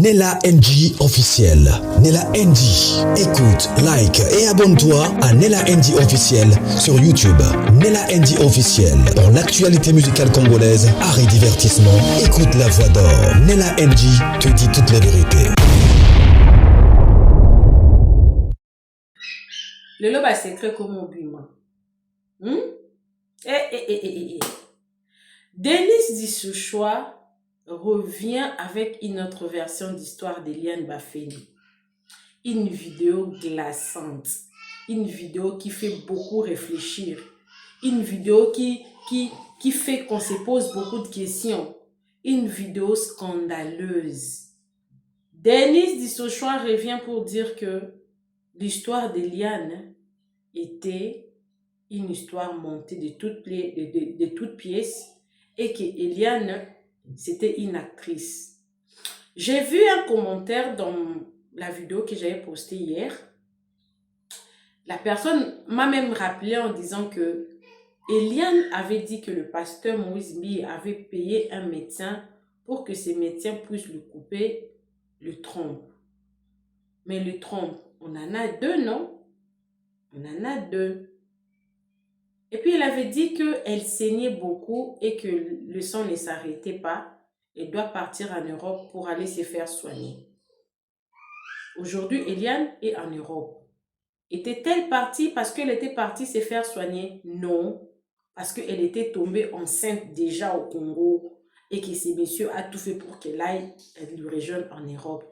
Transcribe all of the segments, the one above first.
Nella NG officiel. Nella NG. Écoute, like et abonne-toi à Nella NG officiel sur YouTube. Nella NG officiel. Pour l'actualité musicale congolaise, art et divertissement, écoute la voix d'or. Nella NG te dit toute la vérité. Le lobe a secret comme au bima. Denis Dissouchoua revient avec une autre version d'histoire d'Eliane Baféni. Une vidéo glaçante. Une vidéo qui fait beaucoup réfléchir. Une vidéo qui fait qu'on se pose beaucoup de questions. Une vidéo scandaleuse. Denis Dissouchoua revient pour dire que l'histoire d'Eliane était une histoire montée de toutes pièces et que Eliane, c'était une actrice. J'ai vu un commentaire dans la vidéo que j'avais postée hier. La personne m'a même rappelé en disant que Eliane avait dit que le pasteur Moïse Mbi avait payé un médecin pour que ce médecin puisse lui couper le trompe. Mais le trompe, on en a deux, non? On en a deux. Et puis, elle avait dit qu'elle saignait beaucoup et que le sang ne s'arrêtait pas. Elle doit partir en Europe pour aller se faire soigner. Aujourd'hui, Eliane est en Europe. Était-elle partie parce qu'elle était partie se faire soigner? Non. Parce qu'elle était tombée enceinte déjà au Congo et que ce monsieur a tout fait pour qu'elle aille lui rejoindre en Europe.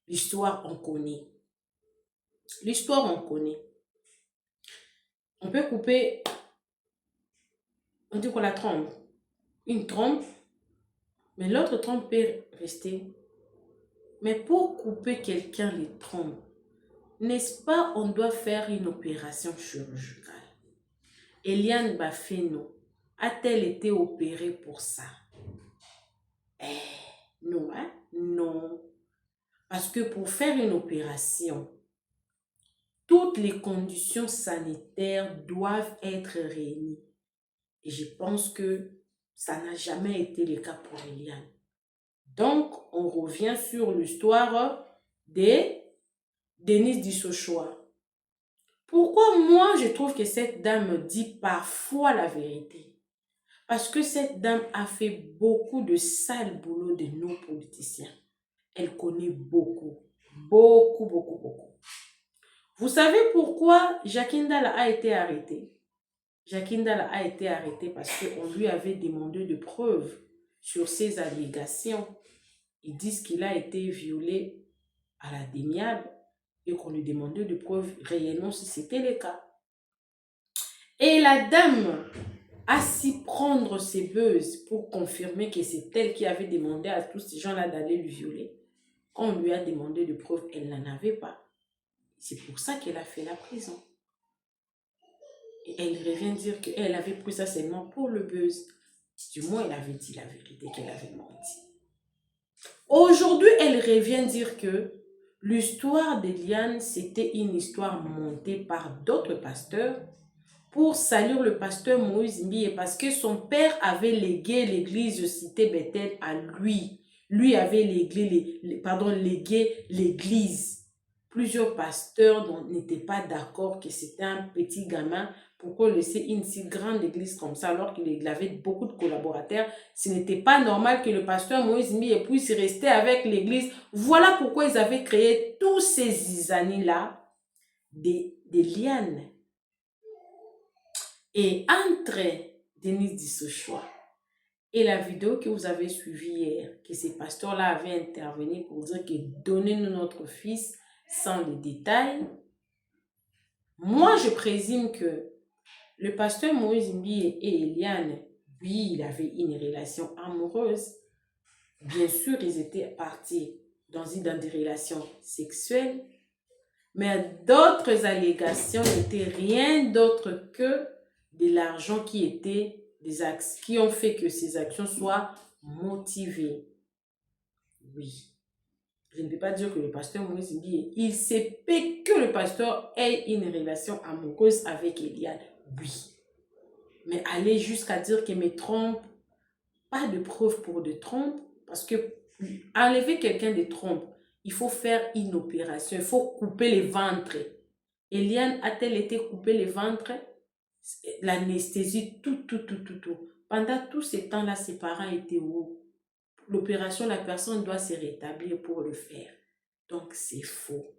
L'histoire, on connaît. L'histoire, on connaît. On peut couper... On dit qu'on la trompe. Une trompe, mais l'autre trompe peut rester. Mais pour couper quelqu'un les trompes, n'est-ce pas, on doit faire une opération chirurgicale. Eliane Baféni a-t-elle été opérée pour ça? Non, hein? Non. Parce que pour faire une opération, toutes les conditions sanitaires doivent être réunies. Et je pense que ça n'a jamais été le cas pour Eliane. Donc, on revient sur l'histoire de Denis Dissouchoua. Pourquoi moi, je trouve que cette dame dit parfois la vérité? Parce que cette dame a fait beaucoup de sales boulot de nos politiciens. Elle connaît beaucoup. Beaucoup, beaucoup, beaucoup. Vous savez pourquoi Jacques Ndala a été arrêté? Jacques Ndala a été arrêté parce qu'on lui avait demandé de preuves sur ses allégations. Ils disent qu'il a été violé à la démiable et qu'on lui demandait de preuves réellement si c'était le cas. Et la dame a su prendre ses buzz pour confirmer que c'est elle qui avait demandé à tous ces gens-là d'aller lui violer. Quand on lui a demandé de preuves, elle n'en avait pas. C'est pour ça qu'elle a fait la prison. Et elle revient dire qu'elle avait pris ça seulement pour le buzz. Du moins, elle avait dit la vérité, qu'elle avait menti. Aujourd'hui, elle revient dire que l'histoire d'Eliane, c'était une histoire montée par d'autres pasteurs pour salir le pasteur Moïse Mbi parce que son père avait légué l'église Cité Bethel à lui. Lui avait légué l'église. Plusieurs pasteurs n'étaient pas d'accord que c'était un petit gamin. Pourquoi laisser une si grande église comme ça alors qu'il avait beaucoup de collaborateurs? Ce n'était pas normal que le pasteur Moïse Mbi puisse rester avec l'église. Voilà pourquoi ils avaient créé tous ces zizanies-là des lianes. Et entre Denis Dissouchoua et la vidéo que vous avez suivie hier, que ces pasteurs-là avaient intervenu pour dire que donnez-nous notre fils sans les détails, moi je présume que le pasteur Moïse Mbi et Eliane, oui, il avait une relation amoureuse. Bien sûr, ils étaient partis dans des relations sexuelles, mais d'autres allégations n'étaient rien d'autre que de l'argent qui était des actes qui ont fait que ces actions soient motivées. Oui. Je ne peux pas dire que le pasteur Moïse Mbi, il s'est fait que le pasteur ait une relation amoureuse avec Eliane. Oui. Mais aller jusqu'à dire qu'il me trompe, pas de preuve pour de trompe, parce que enlever quelqu'un de trompe, il faut faire une opération, il faut couper les ventres. Eliane a-t-elle été couper les ventres? L'anesthésie, tout. Pendant tout ce temps-là, ses parents étaient où? L'opération, la personne doit se rétablir pour le faire. Donc, c'est faux.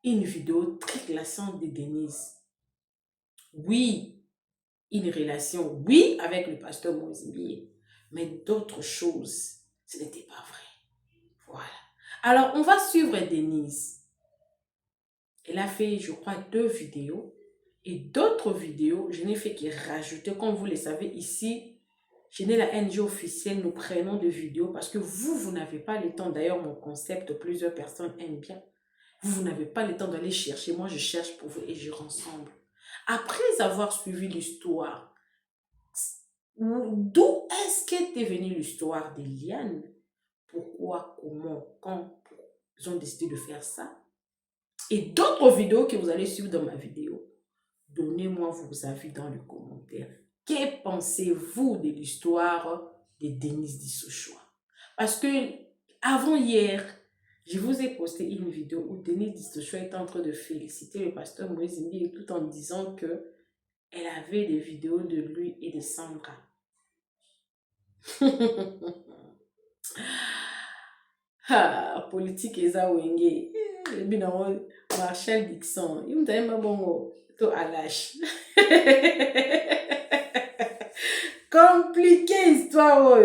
Une vidéo très glaçante de Denise. Oui, une relation, oui, avec le pasteur Moïse Mbiye, mais d'autres choses, ce n'était pas vrai. Voilà. Alors, on va suivre Denise. Elle a fait, je crois, 2 vidéos. Et d'autres vidéos, je n'ai fait que rajouter. Comme vous le savez, ici, chez Nella NG officielle, nous prenons des vidéos parce que vous n'avez pas le temps. D'ailleurs, mon concept, plusieurs personnes aiment bien. Vous n'avez pas le temps d'aller chercher. Moi, je cherche pour vous et je rassemble. Après avoir suivi l'histoire, d'où est-ce qu'était venue l'histoire d'Eliane? Pourquoi, comment, quand ils ont décidé de faire ça? Et d'autres vidéos que vous allez suivre dans ma vidéo. Donnez-moi vos avis dans les commentaires. Que pensez-vous de l'histoire de Denise Dissochoa? Parce que avant hier, je vous ai posté une vidéo où Denise Dissochoa est en train de féliciter le pasteur Moïse Mbiye tout en disant que elle avait des vidéos de lui et de Sandra. Politique eza wenge. Marshall Dixon. Il me dit bon to alash. Compliqué histoire.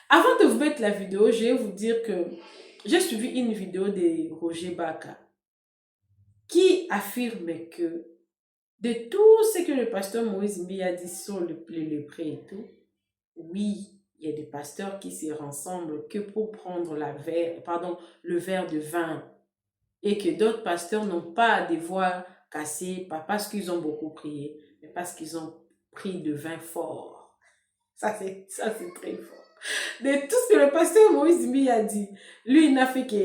Avant de vous mettre la vidéo, je vais vous dire que j'ai suivi une vidéo de Roger Baka qui affirme que de tout ce que le pasteur Moïse Mbiye a dit sur le lépreux et tout, oui, il y a des pasteurs qui se rassemblent que pour prendre le verre de vin et que d'autres pasteurs n'ont pas des voix cassées, pas parce qu'ils ont beaucoup prié, mais parce qu'ils ont pris de vin fort. Ça, c'est très fort. De tout ce que le pasteur Moïse Mbiye a dit, lui, il n'a fait que...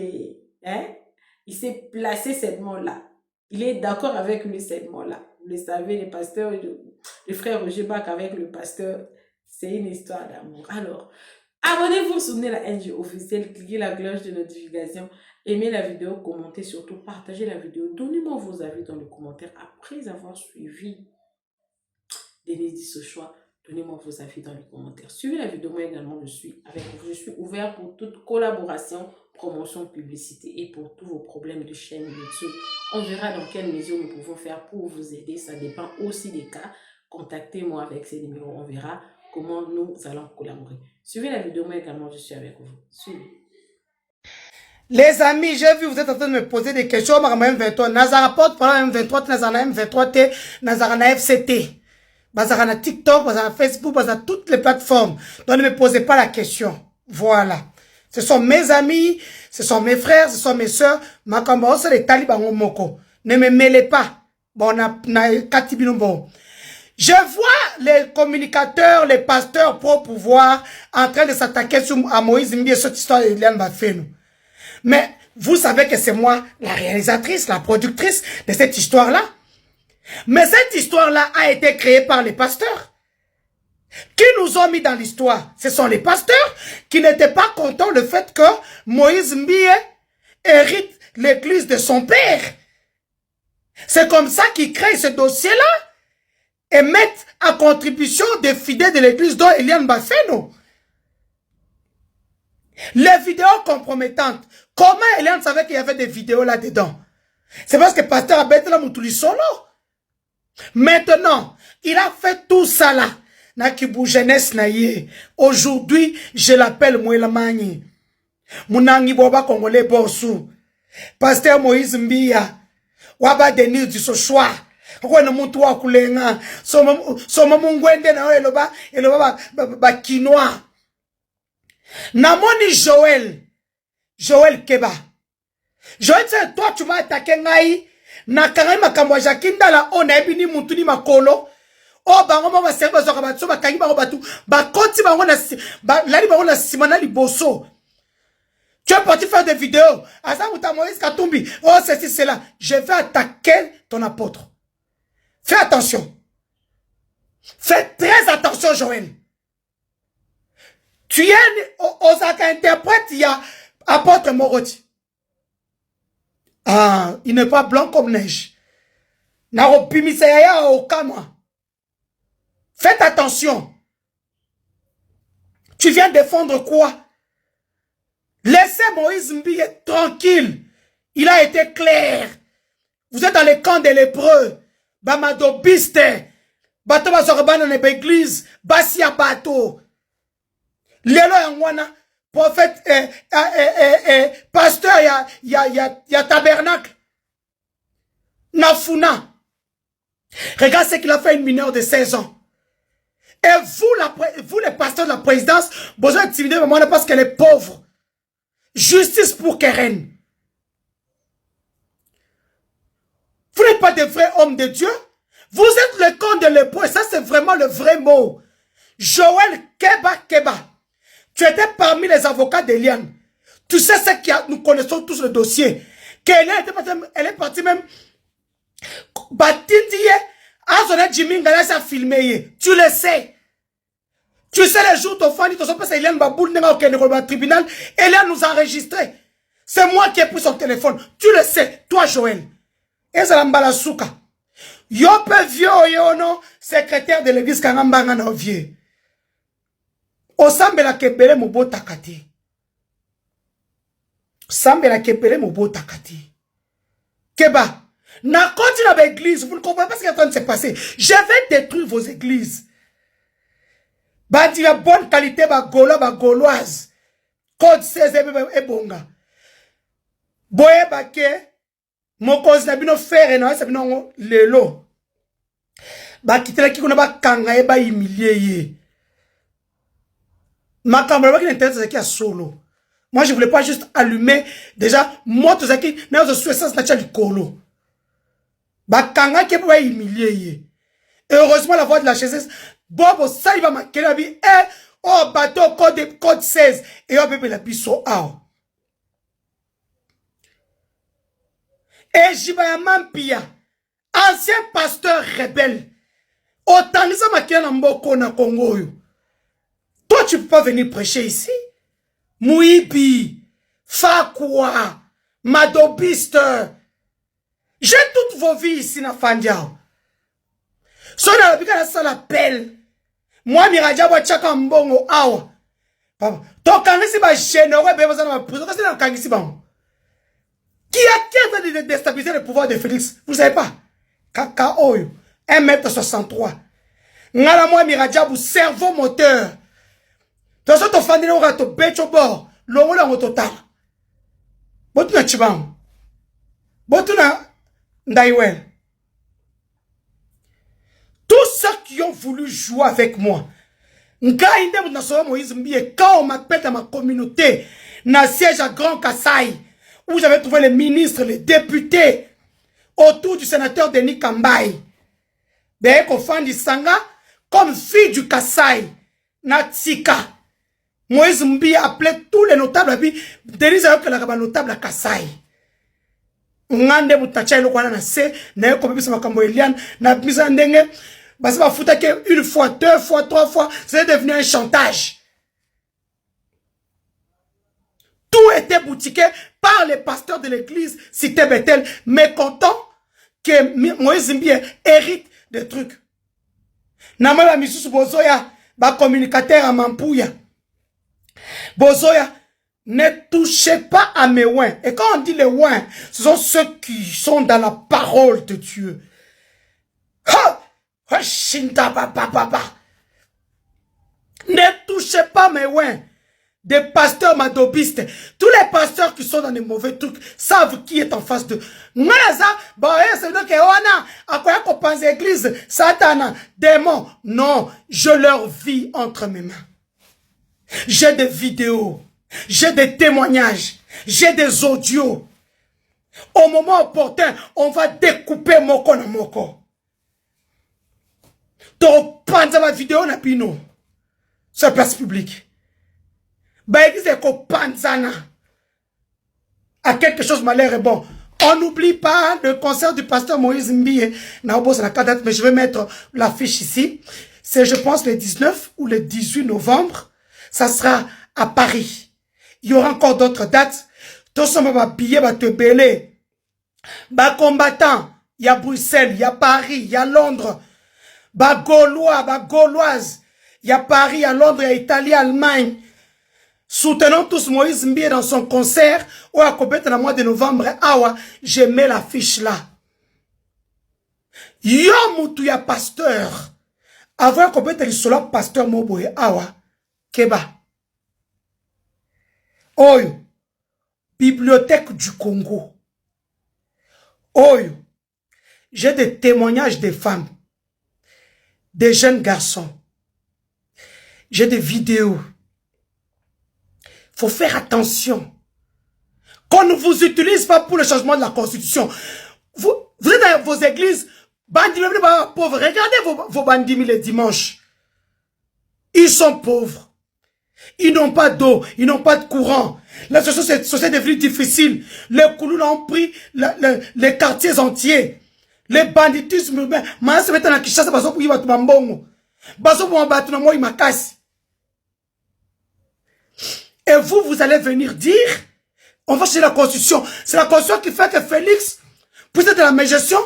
il s'est placé cette mot-là. Il est d'accord avec lui, cette mot-là. Vous le savez, les pasteurs, le frère Roger Bach avec le pasteur, c'est une histoire d'amour. Alors, abonnez-vous sur Nella NG officielle, cliquez la cloche de notification, aimez la vidéo, commentez surtout, partagez la vidéo, donnez-moi vos avis dans les commentaires après avoir suivi Denise Dissochoa. Donnez-moi vos avis dans les commentaires. Suivez la vidéo, moi également, je suis avec vous. Je suis ouvert pour toute collaboration, promotion, publicité et pour tous vos problèmes de chaîne YouTube. On verra dans quelle mesure nous pouvons faire pour vous aider. Ça dépend aussi des cas. Contactez-moi avec ces numéros. On verra comment nous allons collaborer. Suivez la vidéo, moi également, je suis avec vous. Suivez. Les amis, j'ai vu, vous êtes en train de me poser des questions. M23, Nazara porte pour M23, Nazara M23T, Nazara FCT. Bazara TikTok, Bazara Facebook, Bazara toutes les plateformes. Donc ne me posez pas la question. Voilà. Ce sont mes amis, ce sont mes frères, ce sont mes soeurs. Makambo, c'est les talibans moko. Ne me mêlez pas. Bon, je vois les communicateurs, les pasteurs pro-pouvoir en train de s'attaquer à Moïse Mbiye, cette histoire d'Eliane Bafénou. Mais vous savez que c'est moi, la réalisatrice, la productrice de cette histoire-là. Mais cette histoire-là a été créée par les pasteurs qui nous ont mis dans l'histoire. Ce sont les pasteurs qui n'étaient pas contents du fait que Moïse Mbiye hérite l'église de son père. C'est comme ça qu'ils créent ce dossier-là et mettent à contribution des fidèles de l'église dont Eliane Bafénou. Les vidéos compromettantes. Comment Eliane savait qu'il y avait des vidéos là-dedans? C'est parce que le pasteur a bêté la moutouli solo. Maintenant, il a fait tout ça là. Nakibu jeunesse naïe. Aujourd'hui, je l'appelle Mouela Mani. Mounangi boba congolais bossou. Pasteur Moïse Mbiye. Waba Denise Dissochoa. Kwa na muntu wa kulenga. Soma mungwende na eloba ba quinoa. Namoni Joël Keba. Joël, toi tu vas attaquer ngai. Nakanga makambo jakinda la ona ebini mutu ni makolo o bango mama serba zoka batso bakangi bango batu bakoti bango na lali bango na simana liboso. Tu es parti faire des vidéos asa muta Moïse Katumbi oh ceci cela. Je vais attaquer ton apôtre. Fais attention. Fais très attention Joël. Tu es Osaka interprète Apôtre Moroti. Ah, il n'est pas blanc comme neige. Faites attention. Tu viens défendre quoi? Laissez Moïse Mbiye tranquille. Il a été clair. Vous êtes dans les camps des lépreux. Bamado Biste. Bato Bazoreban dans l'église. Basia Bato. Lelo Yangwana. Prophète, pasteur, il y a tabernacle. Nafuna. Regarde ce qu'il a fait une mineure de 16 ans. Et vous les pasteurs de la présidence, besoin d'intimider maman parce qu'elle est pauvre. Justice pour Keren. Vous n'êtes pas des vrais hommes de Dieu. Vous êtes le camp de l'époux. Ça, c'est vraiment le vrai mot. Joël Keba. Tu étais parmi les avocats d'Eliane. Tu sais ce qu'il y a. Nous connaissons tous le dossier. Elle est partie même. Tu le sais. Tu sais les jours où Fanny, Eliane Baboul n'est au tribunal. Eliane nous a enregistré. C'est moi qui ai pris son téléphone. Tu le sais, toi Joël. Et c'est la souka. Yo pe vieux yo non, secrétaire de l'église Kangambanga na vieux. Osambela kebele mobo takati. Sambela kebele mobo takati. Keba. Na continue avec l'église, vous ne comprenez pas ce qui est en train de se passer. Je vais détruire vos églises. Badi la bonne qualité, ba golo, ba gauloise. Code 16 et bonga. Boye bake. Mon cause n'a bino faire non, c'est bino lelo. Ba kitela ki kuna ba kanga e ba humilier. Ma caméra qui n'intéresse c'est qui a solo. Moi je voulais pas juste allumer déjà moto zaki na zo essence na tchali kolo. Ba kanga ki ba humilier. Et heureusement la voix de la chaise Bobo ça il va marquer la vie oh bateau code 16 et oh bébé la biso ao. Et Jibaya Mampia, ancien pasteur rebelle, autant les amakiens en Mboko na Congo. Toi, tu peux pas venir prêcher ici. Mouibi, Fakwa, Madobiste. J'ai toutes vos vies ici na Fandiao. So na bika ça l'appel. Moi Miradia wa chaka mbongo awa. Papa, to kangisi ba généreux be bazana ba prison kasi na kangisi ba. Qui a de déstabiliser le pouvoir de Félix? Vous savez pas? Kaka Oyo, 1m63. Ngala moi Miradiabou, cerveau moteur. Dans ce temps, on va te bêcher au bord. L'on va au total. Botuna Chibam. Botuna Ndaiwel. Tous ceux qui ont voulu jouer avec moi. Quand on m'appelle dans ma communauté, na siège à Grand Kassai, où j'avais trouvé les ministres, les députés, autour du sénateur Denis Kambaye. Beko Fandi Sanga, comme fille du Kassai, Natsika. Moïse Mbi appelait tous les notables, Denis a eu que la notable à Kassai. Ngande Boutacha, le Kwana Nase, Nayo Kopi Samakambo Eliane, Nabisa Ndenge, Basama Foutake une fois, 2 fois, 3 fois, c'est devenu un chantage. Tout était boutiqué par les pasteurs de l'église Cité Bethel, mécontents que Moïse Mbiye hérite des trucs. Namala Misusu Bozoya, ba communicateur à Mampouya. Bozoya, ne touchez pas à mes ouins. Et quand on dit les ouins, ce sont ceux qui sont dans la parole de Dieu. Ha! Ne touchez pas mes ouins. Des pasteurs madobistes. Tous les pasteurs qui sont dans des mauvais trucs savent qui est en face d'eux. Église, Satan, démon. Non, je leur vis entre mes mains. J'ai des vidéos. J'ai des témoignages. J'ai des audios. Au moment opportun, on va découper moko na moko. Donc, panza ma vidéo na pino. Sur la place publique. À quelque chose malheur est bon. On n'oublie pas le concert du pasteur Moïse Mbiye. Mais je vais mettre l'affiche ici. C'est, je pense, le 19 ou le 18 novembre. Ça sera à Paris. Il y aura encore d'autres dates. Tout ça va billets, va te belé. Bah combattant, il y a Bruxelles, il y a Paris, il y a Londres. Bah Gaulois, bah Gauloises. Il y a Paris, il y a Londres, il y a Italie, Allemagne. Soutenons tous Moïse Mbie dans son concert. Ou à Kobet, dans le mois de novembre. Awa, je mets l'affiche là. Yo moutou ya pasteur. Avant Kobet, il solo pasteur Moboye. Awa, Keba. Oyo. Bibliothèque du Congo. Oyo. J'ai des témoignages des femmes. Des jeunes garçons. J'ai des vidéos. Faut faire attention. Qu'on ne vous utilise pas pour le changement de la constitution. Vous êtes dans vos églises, bandits pauvres. Regardez vos bandits les dimanches. Ils sont pauvres. Ils n'ont pas d'eau, ils n'ont pas de courant. La société est devenue difficile. Les coulous ont pris les quartiers entiers. Les banditismes, maintenant se mettent dans la Kinshasa parce que vous avez mbongo. Baso pour battre na moi makasi. Et vous allez venir dire, on va chez la constitution. C'est la constitution qui fait que Félix, vous êtes de la mégestion.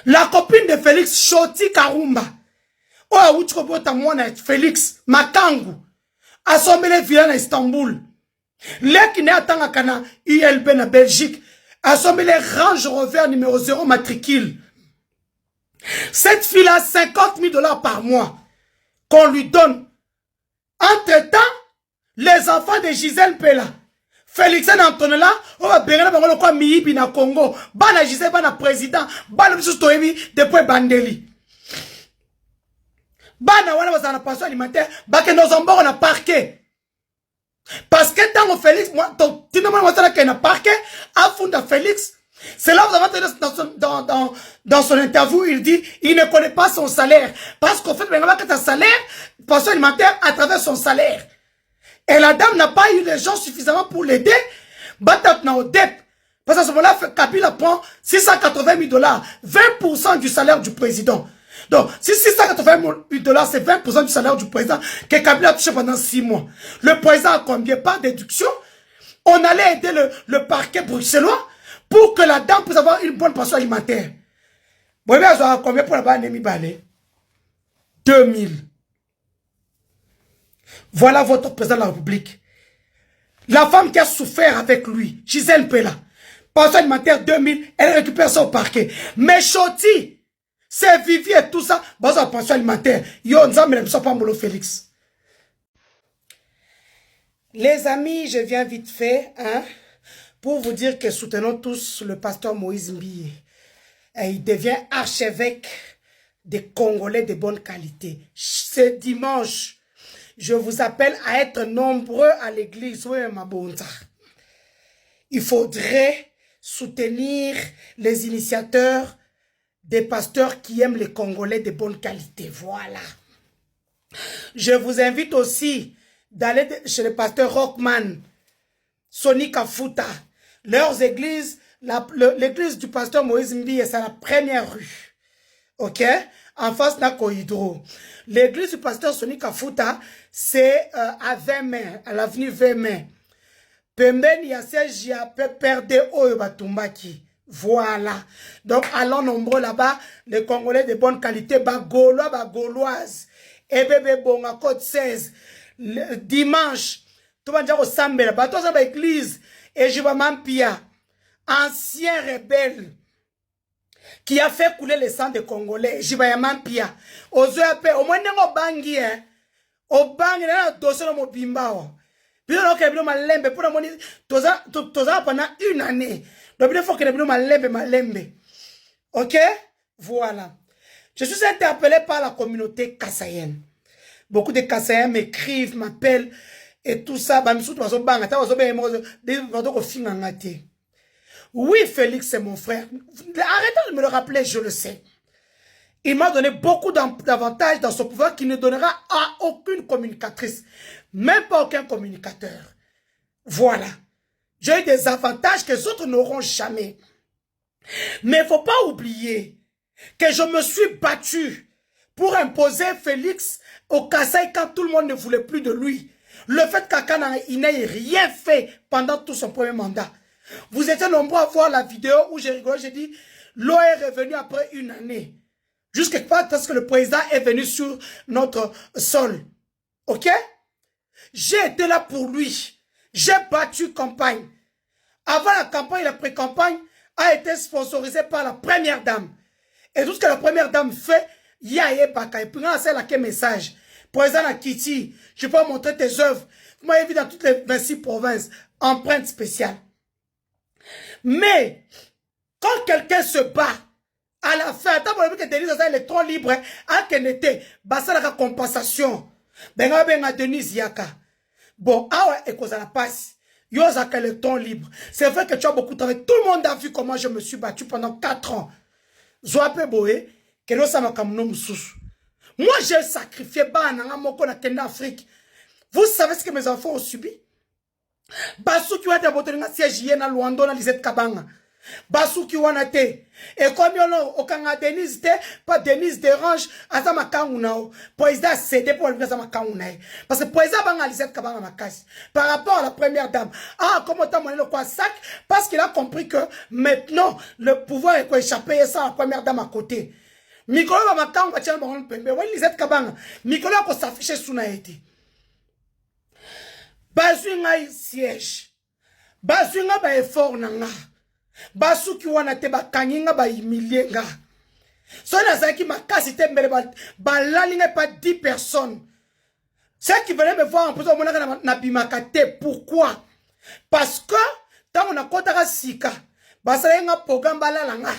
La copine de Félix, Shoti Karumba. Oh, où tu comprends ta moine Félix, Makangu. Assemblée les villas à Istanbul. Les qui n'est attend à Cana, ULB na Belgique. Assemblée les range revers numéro 0 matricule. Cette fille a 50 000 $ par mois. Qu'on lui donne. Entre-temps, les enfants de Gisèle Pella. Félix Antonella, on va bérer le quoi Miibi na Congo. Bana Gisèle, bana président. Bana Bissou Toebi, depuis Bandeli. Bana wana bazana pension alimentaire. Bake nos ombos on a parqué. Parce que tant que Félix, moi, tu ne m'as pas dit qu'il a parqué, à Funda Félix. C'est là où vous avez entendu dans son interview, il dit, il ne connaît pas son salaire. Parce qu'en fait, il n'a pas un salaire, pension alimentaire à travers son salaire. Et la dame n'a pas eu les gens suffisamment pour l'aider. Batat na odep. Parce qu'à ce moment-là, Kabila prend 680 000 $, 20% du salaire du président. Donc, si 680 000 $, c'est 20% du salaire du président que Kabila a touché pendant 6 mois. Le président a combien? Par déduction, on allait aider le parquet bruxellois pour que la dame puisse avoir une bonne pension alimentaire. Vous voyez, combien pour la banque Nemi Balé? 2000. Voilà votre président de la République. La femme qui a souffert avec lui, Gisèle Pella, pension alimentaire 2000, elle récupère ça au parquet. Mais Choti, c'est Vivi et tout ça, bas pension alimentaire. Yo, nous avons pas Molo Félix. Les amis, je viens vite fait, hein, pour vous dire que soutenons tous le pasteur Moïse Mbie. Il devient archevêque des Congolais de bonne qualité. Ce dimanche, je vous appelle à être nombreux à l'église. Oui, ma bonne. Il faudrait soutenir les initiateurs des pasteurs qui aiment les Congolais de bonne qualité. Voilà. Je vous invite aussi d'aller chez le pasteur Rockman, Sonny Kafuta. Leurs églises, l'église du pasteur Moïse Mbie, c'est la première rue. Ok? En face d'Ako Hydro. L'église du pasteur Sonny Kafuta, c'est à 20 mai, à l'avenue 20 mai. Pemben Yaseja peut perdre Oyo Batumbaki. Voilà. Donc, allons nombreux là-bas, les Congolais de bonne qualité, Gaulois, Gauloises. Et bébé bon, à Côte 16, dimanche, tout le monde dit au Sambela, toi, ça va église, et je vais m'empia, ancien rebelle, qui a fait couler le sang des Congolais, je vais m'empia, aux EAP, au moins, on bangi, hein, au bangi, on a dossier dans mon bimbao. Puis, on a fait un malembe, pour la monnaie, tout ça pendant une année. Donc, il faut que nous malembe. Ok? Voilà. Je suis interpellé par la communauté kassaïenne. Beaucoup de Kassaïens m'écrivent, m'appellent, et tout ça. Oui, Félix, c'est mon frère. Arrêtez de me le rappeler, je le sais. Il m'a donné beaucoup d'avantages dans son pouvoir qu'il ne donnera à aucune communicatrice. Même pas aucun communicateur. Voilà. J'ai eu des avantages que les autres n'auront jamais. Mais il ne faut pas oublier que je me suis battu pour imposer Félix au Kassai quand tout le monde ne voulait plus de lui. Le fait qu'Akana, il n'ait rien fait pendant tout son premier mandat. Vous étiez nombreux à voir la vidéo où j'ai rigolé, j'ai dit, l'eau est revenue après une année. Jusqu'à part parce que le président est venu sur notre sol. Ok? J'ai été là pour lui. J'ai battu campagne. Avant la campagne, la pré-campagne a été sponsorisée par la première dame. Et tout ce que la première dame fait, Yaye Baka. Et puis, c'est là quel message. Président Akiti, je peux montrer tes œuvres. Vous m'avez vu dans toutes les 26 provinces. Empreinte spéciale. Mais, quand quelqu'un se bat, à la fin, attends, vous avez vu que Denise a électron libre, à qu'elle était, basa la compensation. Benga Denise Yaka. Bon, ah ouais, et cause à la passe. Yosa électron libre. C'est vrai que tu as beaucoup travaillé. Tout le monde a vu comment je me suis battu pendant 4 ans. Zoape Boé, que l'on s'en a moi, j'ai sacrifié Bananga Moko na Kenda Afrique. Vous savez ce que mes enfants ont subi? Basu qui ont été boté na siège na Luando na Lisette Kabanga. Basu qui ont été. Et comme yon au Kanga Denise te, pas Denise dérange, azama kaunao. Président cédé pour le azama kaunao. Parce que président banga Lisette Kabanga makasi. Par rapport à la première dame. Ah, comment t'as monné le quoi sac? Parce qu'il a compris que maintenant, le pouvoir est quoi échappé sans la première dame à côté. Mikolo va makanga va tiens bangon pembe. Oui, Lisette Kabanga. Mikolo a s'afficher sous na été. Basu nga siège. Basu nga ba effort nanga. Basu ki wana te ba kanyinga ba humilier nga. So na zaki makasi te mbele ba lalinga pas 10 personnes. Ceux qui venaient me voir en prison na bimakate. Pourquoi? Parce que tant on a kotaka sika. Basalenga programme balalanga.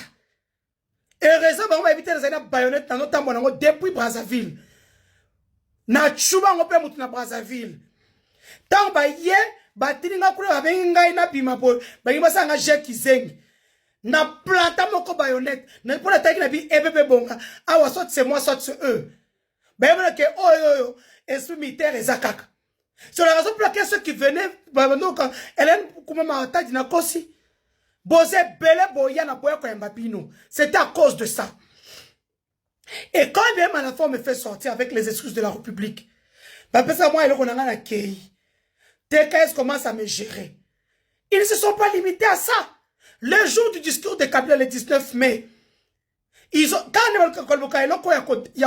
Et heureusement, on va éviter les baïonnettes dans notre temps depuis Brazzaville. Na chuba on peut na Brazzaville. Tant ba ye batini nga kula benga ina bima bo ba yimasa nga jeki zengi. Na planta moko baïonnette. Na pour la taille na bi ebebe bonga. Awa soit c'est moi soit c'est eux. Ba yimana ke oh esprit militaire et zakaka. C'est la raison pour laquelle ceux qui venaient ba quand Hélène kuma ma tadi na kosi. C'était à cause de ça. Et quand même à la fois me fait sortir avec les excuses de la République, TKS commence à me gérer. Ils ne se sont pas limités à ça. Le jour du discours de Kabila le 19 mai, ils ont quand il y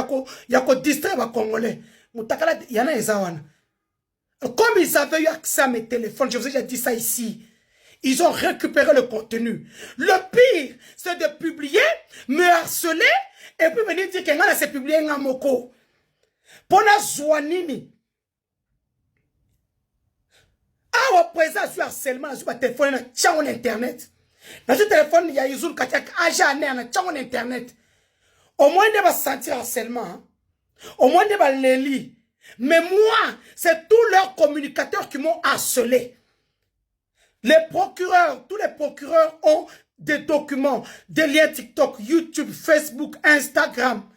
a distrait les Congolais. Comme ils avaient eu accès à mes téléphones, je vous ai déjà dit ça ici. Ils ont récupéré le contenu. Le pire, c'est de publier, me harceler, et puis venir dire que n'a s'est publié un moko. Pour la Zouanini. Ah, au présent, sur harcèlement, sur le téléphone, sur internet. Dans ce téléphone, il y a Izoul Katiak, Ajané, sur internet. Au moins, il va sentir harcèlement. Au moins, il va les lire. Mais moi, c'est tous leurs communicateurs qui m'ont harcelé. Les procureurs, tous les procureurs ont des documents, des liens TikTok, YouTube, Facebook, Instagram,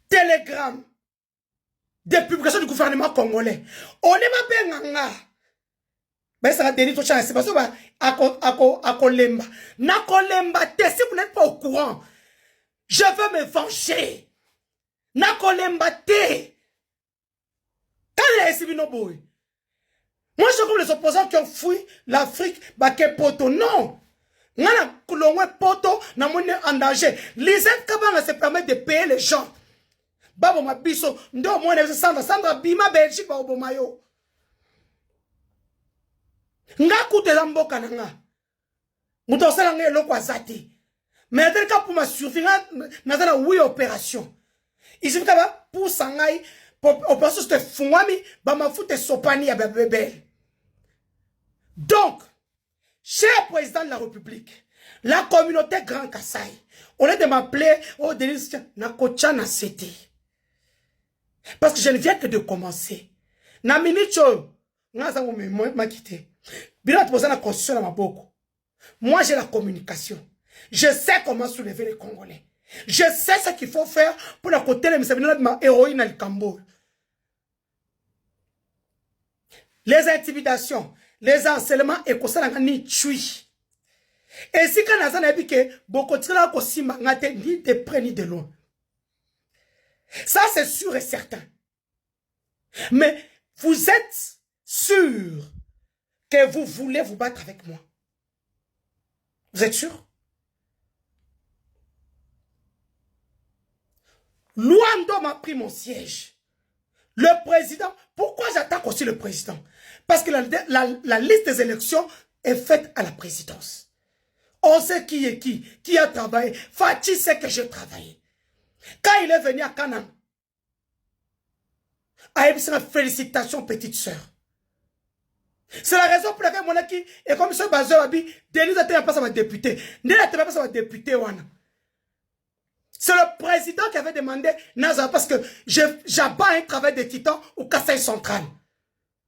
Telegram, des publications du gouvernement congolais. On est pas bien mais ça va délit tout ça, c'est parce que à Kolemba. Na Kolemba, si vous n'êtes pas au courant, je veux me venger. Na Kolemba, quand il a essayé nos boys. Moi, je suis comme les opposants qui ont fui l'Afrique, Baké Poto. Non! Nana Koulongwe Poto, n'a en danger. Lisette Kabanga se permet de payer les gens. Babo Mabiso, ndo moi, Sandra Bima Belgique, Babo Mayo. Nga koute lamboka nanga. Moutonse langue loko azati. Mais tel cas pour ma survie, n'a 8 opérations. Ici, pour Sangai, opération de Fouami, ma foute sopani à bébé. Donc, cher président de la République, la communauté Grand Kassai, au lieu de m'appeler, oh, Denis, Nakocha na cité. Parce que je ne viens que de commencer. Na minicho, m'a quitté. Bila poser la constitution à ma boko. Moi, j'ai la communication. Je sais comment soulever les Congolais. Je sais ce qu'il faut faire pour la côté de ma héroïne al Cambo. Les intimidations, les harcèlements et ça ni tui. Et si quand on a dit que beaucoup de gens aussi ni de près ni de loin. Ça c'est sûr et certain. Mais Vous êtes sûr que vous voulez vous battre avec moi? Vous êtes sûr? Luando m'a pris mon siège. Le président, pourquoi j'attaque aussi le président? Parce que la liste des élections est faite à la présidence. On sait qui est qui a travaillé. Fatih sait que j'ai travaillé. Quand il est venu à Canaan, félicitations petite sœur. C'est la raison pour laquelle mon aki est comme ce Bazeur Abi, Denis a été pas sa député. Denis a été pas sa député. C'est le président qui avait demandé Naza parce que j'abats un travail de titan au Kassai central.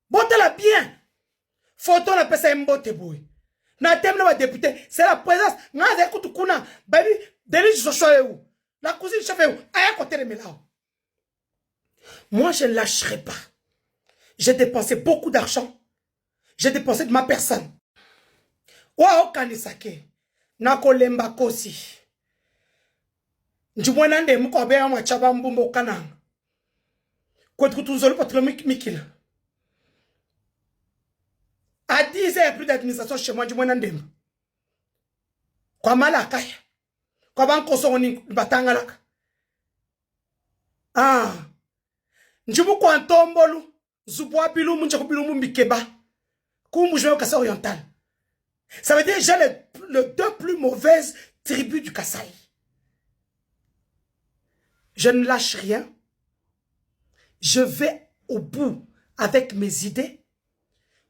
Bon, t'es là bien. Photo on appelle ça Mbote Boy. Na thème de député, c'est la présence. Naza écoute Kuna, baby, Denis Joshua où? La cousine chef où? À côté de Melao. Moi, je ne lâcherai pas. J'ai dépensé beaucoup d'argent. J'ai dépensé de ma personne. Wa okanisake. Nako lemba kosi. Njumwana nde muko beya mwachaba mbumbo kanang. Kwetu tunzoli patro mikila. À 10 ans, il n'y a plus d'administration chez moi, njumwana nde. Kwa malakaya. Kwa banko songoni batangalaka. Ah. Njumu kwa ntombolu. Zubwa bilumu njaku bilumu mbikeba. Kumbu au Kassai oriental. Ça veut dire que j'ai les deux plus mauvaises tribus du Kassai. Je ne lâche rien. Je vais au bout avec mes idées.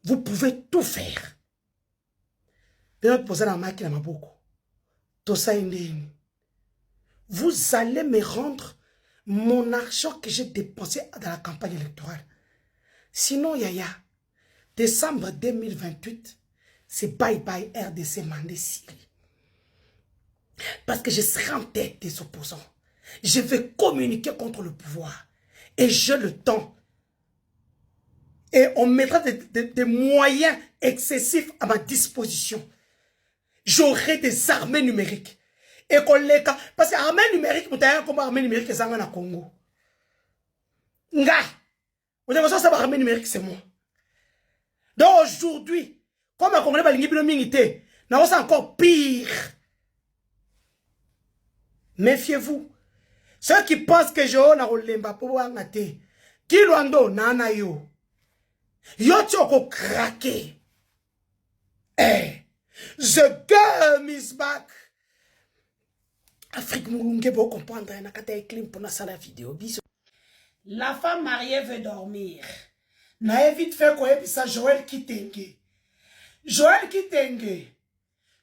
Vous pouvez tout faire. Vous allez me rendre mon argent que j'ai dépensé dans la campagne électorale. Sinon, Yaya, décembre 2028, c'est bye-bye RDC Mandé Syrie. Parce que je serai en tête des opposants. Je vais communiquer contre le pouvoir. Et j'ai le temps. Et on mettra des moyens excessifs à ma disposition. J'aurai des armées numériques. Et parce que l'armée numérique, vous avez comme armée numérique qui est en Congo. Nga. Vous avez besoin de l'armée numérique, c'est moi. Donc aujourd'hui, comme un Congolais balingi bilo mingité, n'a pas encore pire. Méfiez-vous. Ceux qui pensent que je na rolemba pour angate, qui loando nana yo. Yo tchoko craqué. Eh, the girl is back. Afrique Moulungue pour comprendre na kata clim pour na sala vidéo. Bisous. La femme mariée veut dormir. Na vite fait quoi et ça Joël Kitenge. Joël Kitenge.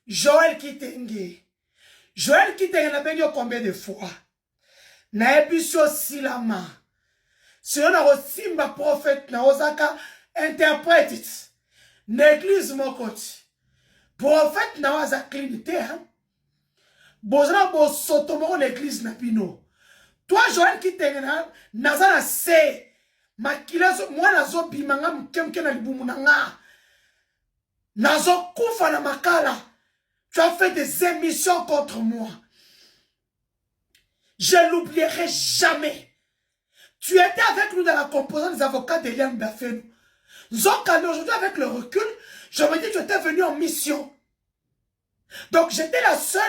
Joël Kitenge. Joël Kitenge n'a pas dit combien de fois. Na ebisho silama. Si on a aussi ma prophète na osaka interprète it. L'église mon côté. Prophète na waza clinité hein. Bozana bo sotomo l'église na pino. Toi Joël Kitenge na zana se makilazo moi nazo bimanga mkemke na libumu na nga. Nazo kufa na makala. Tu as fait des émissions contre moi. Je l'oublierai jamais. Tu étais avec nous dans la composante des avocats d'Eliane Bafenou. Zokane, aujourd'hui, avec le recul, je me dis que tu étais venu en mission. Donc, j'étais la seule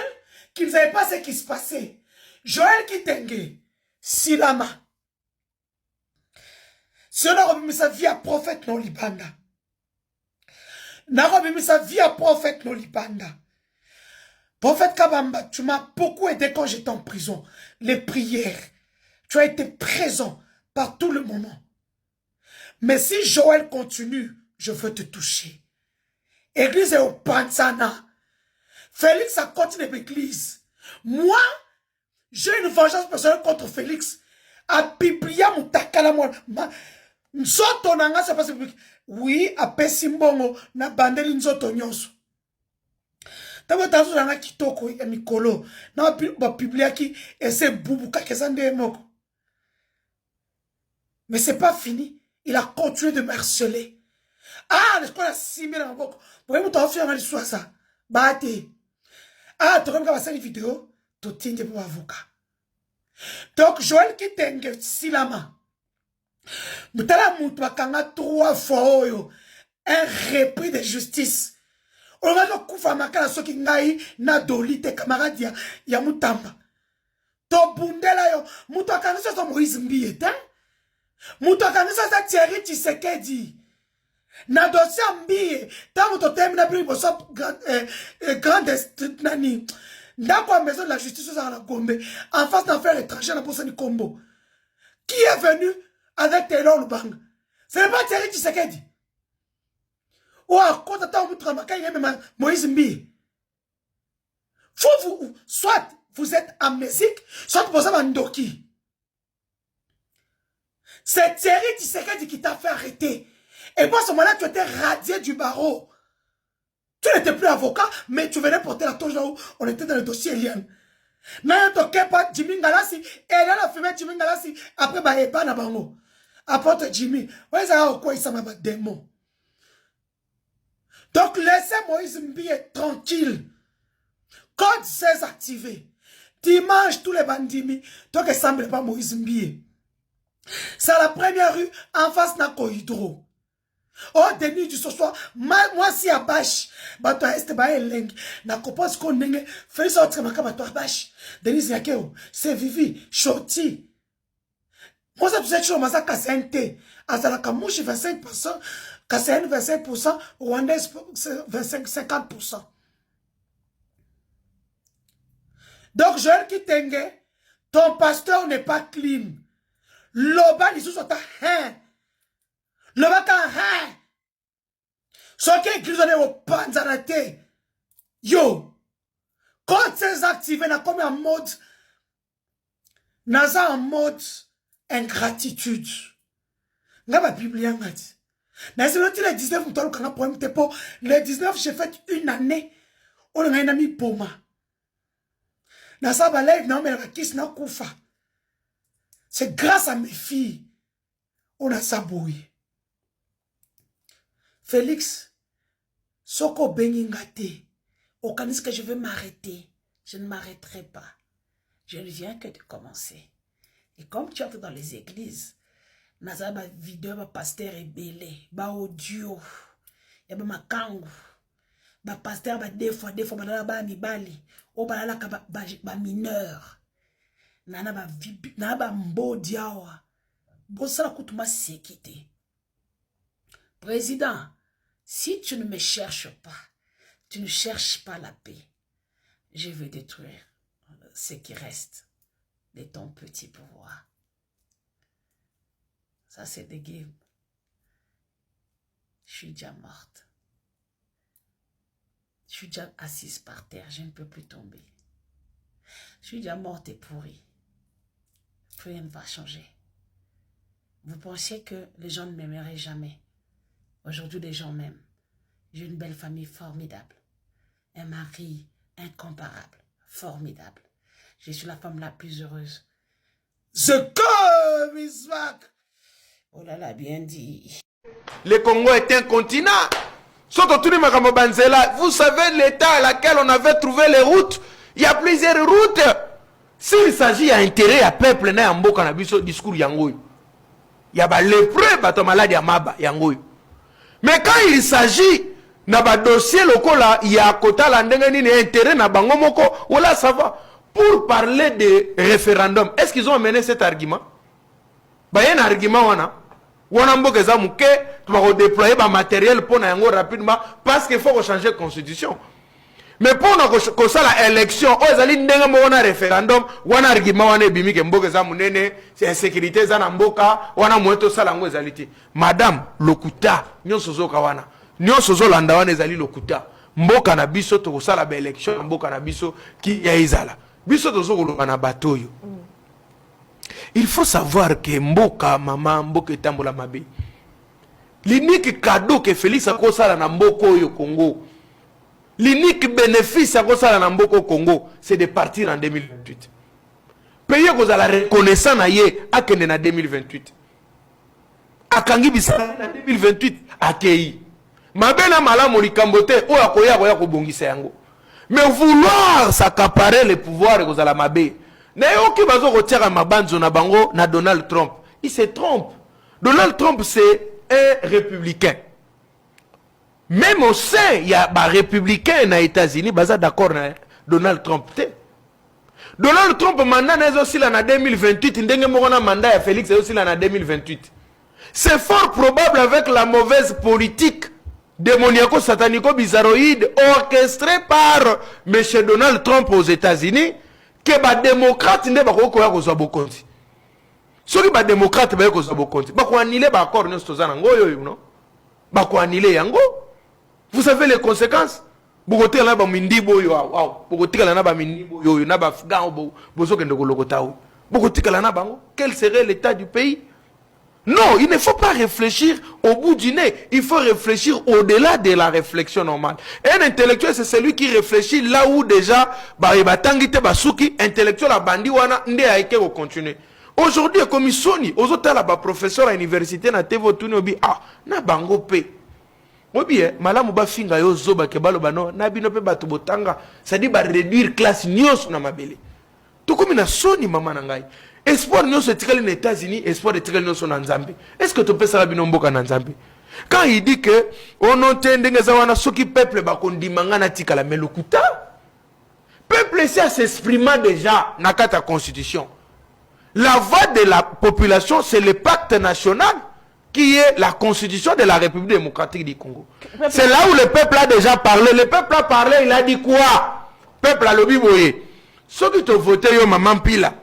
qui ne savait pas ce qui se passait. Joël Kitenge, Silama. Si on a remis sa vie à prophète non libanda. N'a remis sa vie à prophète non libanda. Prophète Kabamba, tu m'as beaucoup aidé quand j'étais en prison. Les prières. Tu as été présent par tout le moment. Mais si Joël continue, je veux te toucher. Église est au Pansana. Félix a continué l'église. Moi, j'ai une vengeance personnelle contre Félix. A Biblia mutakala moi. Nzoto nanga c'est parce que oui, a Pesimbongo na bandeli nzoto nyonso. Tabo tazo nanga kitoko ya mikolo. Na ba Biblia qui essaie bubuka kezande moko. Mais c'est pas fini. Il a continué de me harceler. Ah, n'est-ce qu'on a 6 000 en boko. Vous voyez, vous t'en fait un histoire ça. Bate. Ah, tu regardes ça une vidéo. Tu tiens pour avocat. Donc, Joël Kitenge Silama. Mutala mutu bakanga 3 fois oyo. Un repris de justice. On va donc koufa makala soki ngai na dolite camarade ya Mutamba. To bundela yo mutu akanisa so Moïse Mbiye te. Mutu akanisa sa Thierry Tshisekedi. Na dossier Mbiye, tant mutu termine pri boso grande nani. Ndako maison de la justice à la Gombe en face d'affaires étrangères na Bosani Kombo. Qui est venu avec Taylor Lubanga? Ce n'est pas Thierry Tshisekedi. Ou à côté de Moïse Mbiye. Soit vous êtes amnésique, soit vous êtes Ndoki. C'est Thierry Tshisekedi qui t'a fait arrêter. Et moi, à ce moment-là, tu étais radié du barreau. Tu n'étais plus avocat, mais tu venais porter la torche là où on était dans le dossier Eliane. Mais tu n'as pas Jimmy Ngalassi, et elle a fait Jimmy Ngalassi, après, bah, et pas na bango. Apporte Jimmy. Ouais, ça a quoi, il s'en va démon. Donc, laissez Moïse Mbiye tranquille. Code 16 activé. Dimanche, tous les bandits, donc il ne semble pas Moïse Mbiye. C'est la première rue en face de Hydro. Oh, Denis du ce soir, moi si à Bache, bato est ba eleng, na kopos ko ndenge, fais ça autre maka bato à Bache. Denis Yakeo, c'est Vivi, Shorty. Moi ça tu sais toujours masa kasente, azala kamushi 25%, Kasen 25%, Rwandais 50%. Donc Joël Kitenge, ton pasteur n'est pas clean. Loba ni sous ta hein. Loba ka hein. Ce qui est grisonné au panzarate. Yo. Quand c'est activé, n'a comme en mode. N'a en mode ingratitude. N'a pas Bible en fait. N'a pas le 19 nous t'allons quand on pour le 19 j'ai fait une année. On a un ami pour moi. N'a pas balai non mais la kiss n'a koufa. C'est grâce à mes filles. On a saboué. Félix, Soko Beningate, au canis que je vais m'arrêter, je ne m'arrêterai pas. Je ne viens que de commencer. Et comme tu entres dans les églises, naza ba vidéo ba pasteur ébélé, ba audio, ya ba makangu, ba pasteur ba des fois ba mibali, o ba la ba mineur. Nana ba mbodi awa. Bosala kutuma sekite. Président, si tu ne me cherches pas, tu ne cherches pas la paix, je vais détruire ce qui reste de ton petit pouvoir. Ça, c'est des games. Je suis déjà morte. Je suis déjà assise par terre, je ne peux plus tomber. Je suis déjà morte et pourrie. Rien ne va changer. Vous pensiez que les gens ne m'aimeraient jamais. Aujourd'hui, les gens m'aiment. J'ai une belle famille formidable. Un mari incomparable, formidable. Je suis la femme la plus heureuse. The God, Miss Mac. Oh là là, bien dit. Le Congo est un continent. Vous savez l'état à laquelle on avait trouvé les routes. Il y a plusieurs routes. S'il s'agit d'intérêt à peuple, il y a un discours yangoy. Il y a des lépreux, des malades yangoy. Mais quand il s'agit d'un dossier local, il y a un quota d'intérêt na bango moko, voilà ça va. Pour parler de référendum, est-ce qu'ils ont amené cet argument? Il y a un argument wana. Wana mboke za muke, tu vas déployer un matériel pour na yango rapidement parce qu'il faut changer la constitution. Mais pour que ça la élection, ozali ndenga mo wana référendum, wana argument wana ebimi ke mboke za munene, c'est insécurité za na mboka, wana mweto sala ngo ezaliti. Madame lokuta, nyonso zo kawana. Nyonso zo landa wana ezali lokuta. Mboka na biso to sala ba élection mboka na biso ki ya izala. Biso to zo koloba na batoyo. Il faut savoir que mboka mama mboka etambola mabe. L'unique cadeau que Félix a kosala na mboko yo Congo. L'unique bénéfice à cause de l'Amboko Congo, c'est de partir en 2028. Pays que vous allez reconnaissant à Kende en 2028. À Kangi Bissau en 2028, à Kei. Ma belle amala molikambote, ou à Koya Kobongi Seyango. Mais vouloir s'accaparer le pouvoir que vous allez mabé. N'ayons qui bazo retire à ma bande zona bango na Donald Trump. Il se trompe. Donald Trump, c'est un républicain. Même au sein, il y a des républicains aux États-Unis, ils sont d'accord avec Donald Trump. Donald Trump, mandat est aussi là en 2028. Il y a un mandat Félix est aussi là en 2028. C'est fort probable avec la mauvaise politique démoniaco-satanico bizarroïde orchestrée par M. Donald Trump aux États-Unis que les démocrates ne vont pas avoir beaucoup. Ceux qui sont démocrates ne vont pas avoir beaucoup. Ils vont annuler l'accord de non? Ils vont annuler yango. Vous savez les conséquences? Bogote la ba mindibo yo wow bogote la na ba mindibo yo na ba afghan bozo kende kolokota o bogote la na bango. Quel serait l'état du pays? Non, il ne faut pas réfléchir au bout du nez. Il faut réfléchir au-delà de la réflexion normale. Un intellectuel, c'est celui qui réfléchit là où déjà batangite basuki intellectuel la bandi wana nde aike ko continuer. Aujourd'hui comme Sony, aux autres là ba professeur à l'université na tevo tuni obi na bango pe. Obi malamu ba finga yo zoba ke balo bano na bino pe batu botanga, ça dit ba réduire classe nyos na mabele. Tout comme na Sony mama na ngai. Espoir nous se tire les États-Unis, espoir de tirer nous son Nzambe. Est-ce que tu peux savoir bien mboka Nzambe? Quand il dit que on entend des zawana soki peuple ba kondimanga na tikala melukuta. Peuple ça s'exprima déjà na kata constitution. La voix de la population c'est le pacte national qui est la constitution de la République démocratique du Congo. C'est là où le peuple a déjà parlé. Le peuple a parlé, il a dit quoi? Peuple a lobby boye. Ceux qui t'ont voté yo maman pila.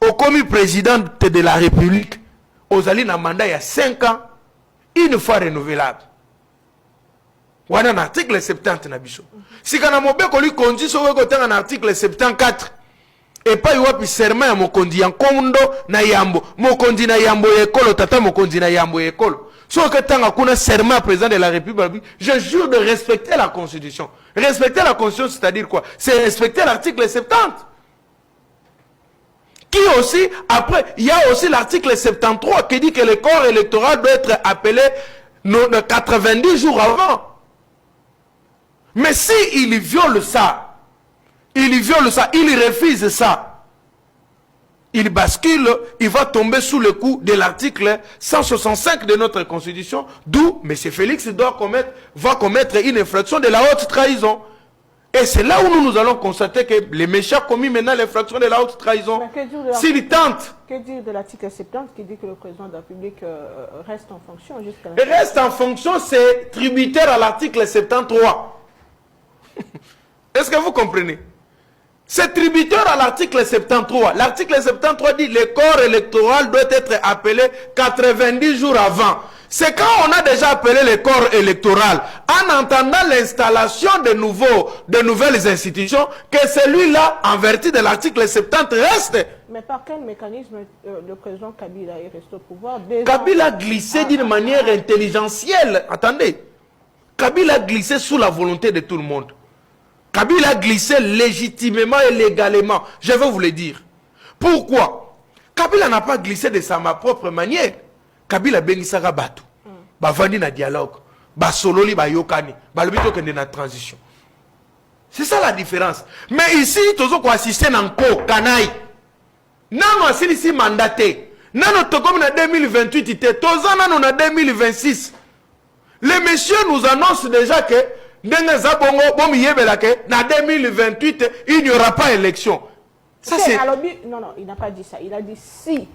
Au commis président de la République, aux alliés d'un mandat il y a 5 ans, une fois renouvelable. Ou un article 70 nabiso. Si quand on a lui conduit sur un article 74, et pas il y a serment à mon condi en kondo na yambo, mon condi na yambo école, tata mon condi na yambo école. Sauf que tant qu'on a serment à président de la République, je jure de respecter la Constitution. Respecter la Constitution, c'est-à-dire quoi? C'est respecter l'article 70. Qui aussi, après, il y a aussi l'article 73 qui dit que le corps électoral doit être appelé 90 jours avant. Mais si il viole ça, il refuse ça, il bascule, il va tomber sous le coup de l'article 165 de notre Constitution, d'où M. Félix va commettre une infraction de la haute trahison. Et c'est là où nous allons constater que les méchants commis maintenant l'infraction de la haute trahison. S'ils tentent. Que dire de l'article 70 qui dit que le président de la République reste en fonction jusqu'à la... Reste en fonction, c'est tributaire à l'article 73. Est-ce que vous comprenez? C'est tributaire à l'article 73. L'article 73 dit que le corps électoral doit être appelé 90 jours avant. C'est quand on a déjà appelé le corps électoral, en entendant l'installation de nouvelles institutions, que celui-là, en vertu de l'article 70, reste. Mais par quel mécanisme le président Kabila est resté au pouvoir? Kabila a glissé d'une manière intelligentielle. Attendez. Kabila a glissé sous la volonté de tout le monde. Kabila a glissé légitimement et légalement. Je vais vous le dire. Pourquoi? Kabila n'a pas glissé de sa propre manière. Kabila bengisaka batu. Bavandi na dialogue. Basololi ba yokani. Balobito kende na transition. C'est ça la différence. Mais ici, tozo ko assister na nko kanai. Nano asili si mandaté. Nano tokomi na 2028 ite. Toza nano na 2026. Les messieurs nous annoncent déjà que ndenge zabongo bomi yebela ke na 2028 il n'y aura pas élection. Ça c'est non, il n'a pas dit ça. Il a dit si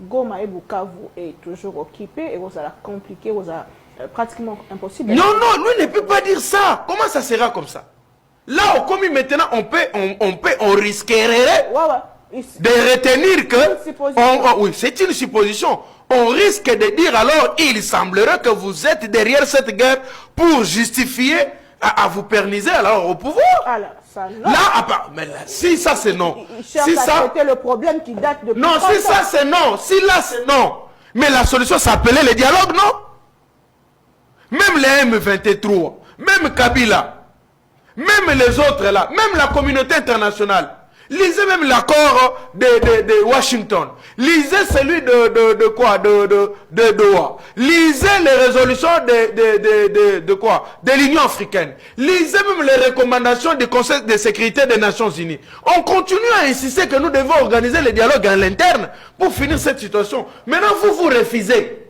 Goma et Bukavu est toujours occupé et vous allez compliqué, vous allez pratiquement impossible. Non, lui ne peut pas dire ça. Comment ça sera comme ça? Là, comme maintenant, on risquerait de retenir que... oui, c'est une supposition. On risque de dire alors, il semblerait que vous êtes derrière cette guerre pour justifier à vous perniser alors au pouvoir. Alors, ça, non. Là, mais là, si ça c'est non. Si ça c'était le problème qui date de... Non, si ça c'est non. Si là c'est non. Mais la solution s'appelait le dialogue, non? Même les M23, même Kabila, même les autres là, même la communauté internationale. Lisez même l'accord de Washington. Lisez celui de quoi? De Doha. Lisez les résolutions de quoi? De l'Union africaine. Lisez même les recommandations du Conseil de sécurité des Nations Unies. On continue à insister que nous devons organiser le dialogue à l'interne pour finir cette situation. Maintenant, vous refusez.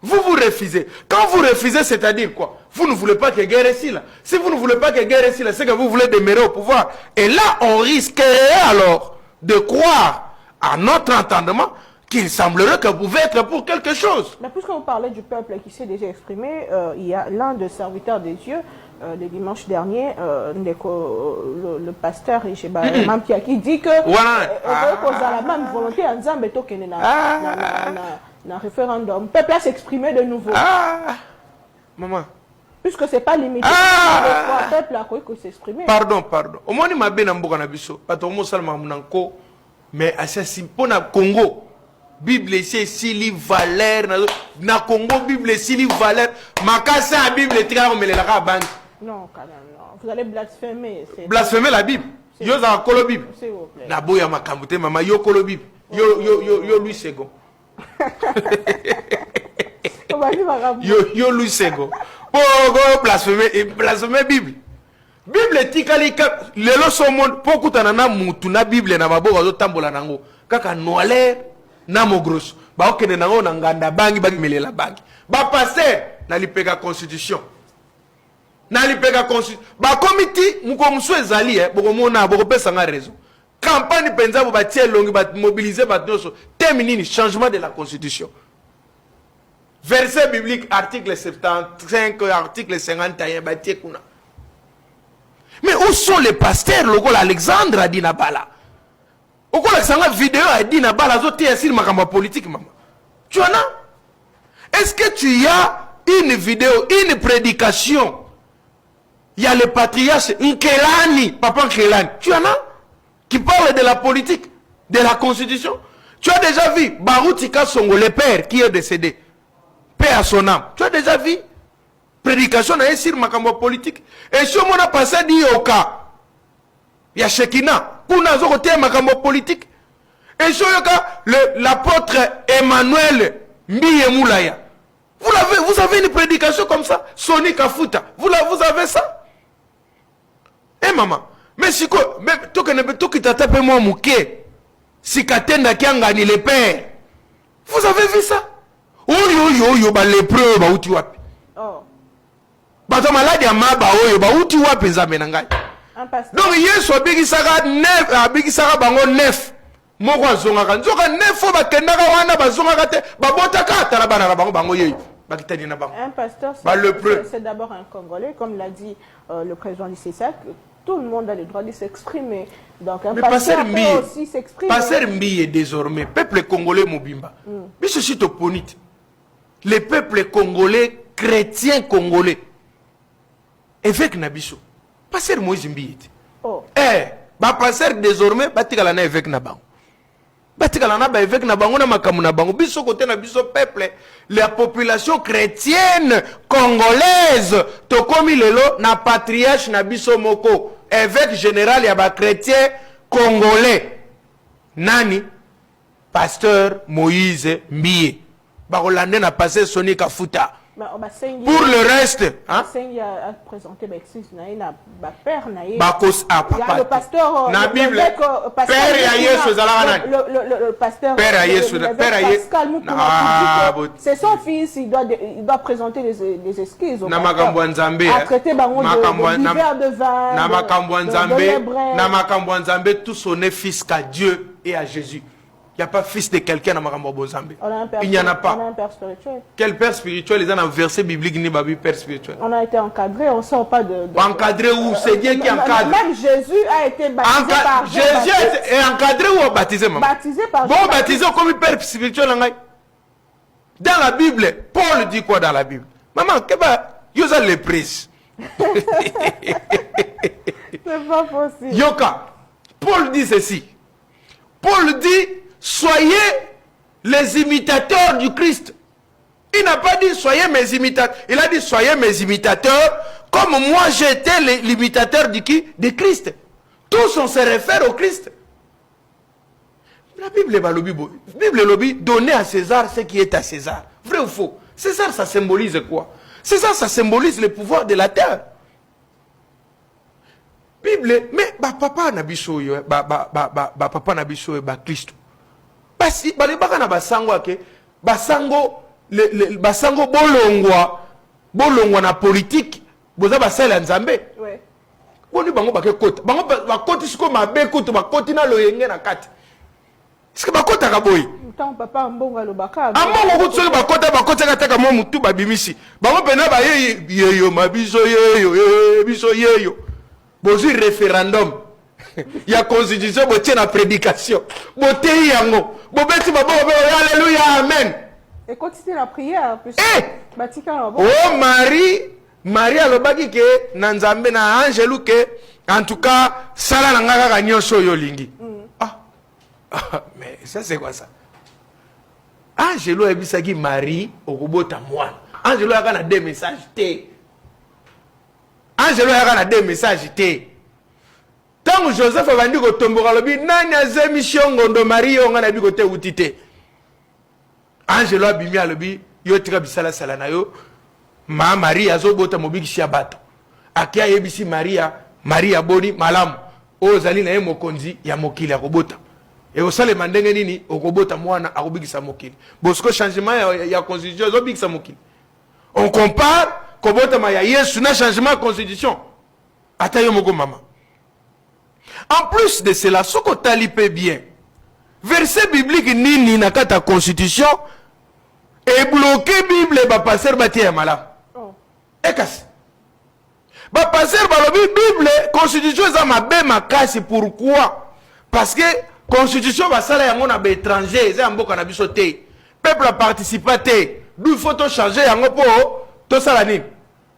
Vous refusez. Quand vous refusez, c'est-à-dire quoi? Vous ne voulez pas que guerre ici là. Si vous ne voulez pas que guerre ici là, c'est que vous voulez demeurer au pouvoir. Et là, on risquerait alors de croire à notre entendement qu'il semblerait que vous pouvez être pour quelque chose. Mais puisque vous parlez du peuple qui s'est déjà exprimé, il y a l'un des serviteurs des dieux, le dimanche dernier, le pasteur Mampia qui dit que la même volonté en Zambie un référendum. Le peuple a s'exprimé de nouveau. Maman. Puisque ce n'est pas limité. Le peuple a cru que s'exprimer. Pardon. Au moins, il m'a bien embouqué na biso. Mais assassin pour na Congo. Bible ici, si valeur. Na Congo, Bible ici, valeur. Makasa la Bible, tika on me la banque. Non, quand même, non. Vous allez blasphémer. Blasphémer la Bible. Yo za kolo Bible. S'il vous plaît. Na boya makamute maman yo kolo Bible. Yo Louis Sego. Yo Louis Sego. Pour blasphémer Bible. Bible tikalika lelo so monde pour na mutu na Bible na maboko zo tambola nango. Kaka noaler na mogros. Ba okene nango na nganda bangi melela bangi. Ba passer na lipeka constitution. Na lipeka constitution. Ba comité muko muso ezali boko mona boko pesa nga raison. Campagne penza bo batie longi ba mobiliser ba doso terminer changement de la constitution. Verset biblique article 75 article 51 batie kuna. Mais où sont les pasteurs logo Alexandre a dit na bala. Où la sanga vidéo a dit na bala zo tie sur makamba politique maman. Tu en as? Est-ce que tu as une vidéo, une prédication? Il y a le patriarche Nkelani, papa Nkelani. Tu en as? Qui parle de la politique, de la constitution. Tu as déjà vu Baroutika Songo, le père qui est décédé. Paix à son âme. Tu as déjà vu? Prédication na sur makambo politique. Et si on a passé dit au cas, il y a Shekina, pour nous autres makambo politique. Et si on a l'apôtre Emmanuel Mbiye Moulaya. Vous avez une prédication comme ça, Soni Kafuta. Vous avez ça? Eh maman, mais si quoi, mais tout qui t'a tapé moi mouké, si Katenda Kiangani le père. Vous avez vu ça? Yo, ba lépreux, ba outi wapi. Oh. Bato malade ya maba oyo ba uti wapi nzambe na ngai. Donc Yesu abikisaka 9 abikisaka bango 9 moko azongaka nzoka 9 fo bakendaka wana bazongaka te babotaka atala bana na bango bango yeyi bakitani na bango. Un pasteur c'est d'abord un Congolais comme l'a dit le président du CESAC. Tout le monde a le droit de s'exprimer. Donc un pasteur peut aussi s'exprimer. Pasteur Mbiye désormais peuple congolais mobimba. Biso si to ponite. Les peuples congolais chrétiens congolais évêque Nabiso. Pasteur Moïse Mbiye. Oh. Ba pasteur désormais batikala na évêque na bango. Batikala na ba évêque na bango na makamu na bango. Biso côté na biso peuple, la population chrétienne congolaise to komi lelo na patriarche na biso moko, évêque général ya ba chrétien congolais. Nani? Pasteur Moïse Mbiye. Ba Hollandais na passé Soni Kafuta. Pour le reste, hein? A présenté père le pasteur na Bible père Yesu le pasteur Pascal Moukouma, c'est son fils, il doit présenter des excuses au pasteur, traiter de vin, na makambo nzambe tout son fils qu'à Dieu et à Jésus. Il n'y a pas fils de quelqu'un dans Makambo Bozambe. Il n'y en a pas. On a un père spirituel. Quel père spirituel? Ils ont un verset biblique ni babi père spirituel. On a été encadré, on ne sort pas de... Encadré où? C'est Dieu qui encadre. Même Jésus a été baptisé par Jésus. Jésus est encadré ou baptisé, maman? Baptisé par Jésus. Bon, baptisé comme père spirituel. Dans la Bible, Paul dit quoi dans la Bible? Maman, qu'est-ce que vous avez les prises? C'est pas possible. Yoka, Paul dit ceci. Paul dit... Soyez les imitateurs du Christ. Il n'a pas dit soyez mes imitateurs. Il a dit soyez mes imitateurs comme moi j'étais l'imitateur de qui? De Christ. Tous on se réfère au Christ. La Bible est lobby. Bible lobby, donner à César ce qui est à César. Vrai ou faux? César ça symbolise quoi? César ça symbolise le pouvoir de la terre. Bible, mais papa nabiso yo, papa nabiso ba Christ. Basi balebaka na basango ake basango basango bolongwa na politique boza basala nzambe Ouais. boni bango bakekota bango bakoti siko mabe kutu bakoti na loyenge na kati siko bakota ka boy Tant papa mbonga lobaka. ambongo kutu siko bakota kataka mo mutu babimisi bango pena ba yeyo mabiso yeyo biso yeyo bozi référendum ya constitution botie na prédication boteyi yango bobeti baboko alléluia amen. Et continuer la prière. Oh Marie alobaki ke na nzambe na angelu ke en tout cas sala na ngaka ka nyonso yo lingi. Mais ça c'est quoi ça? Angelo ebisaki Marie okobota mwana. Angelo yaka na deux messages te. Angelo yaka na deux messages te. Tant Joseph abandi ko tomboka lobi nani azemi shongondo Marie onga na biko te utite. Angelo abimi alobi yo tika bisala sala na yo ma Maria azobota mobikisi ya bato akia yebisi Maria boni malamu ozali na ye mokonzi ya mokili akobota e osalema ndenge nini okobota mwana akobikisa mokili bosko changement ya constitution ezobikisa mokili on compare kobota ma ya Yesu na changement ya constitution ata yo moko mama. En plus de cela soko talipe bien verset biblique nini na kata constitution et bloqué Bible ba passer batie ya malamu. Ekas ba passer balobi Bible constitution za mabe makasi. Pourquoi? Parce que constitution ba sala yango na ba étranger za mboka na biso te peuple a participé te d'où il faut to changer yango po to sala nini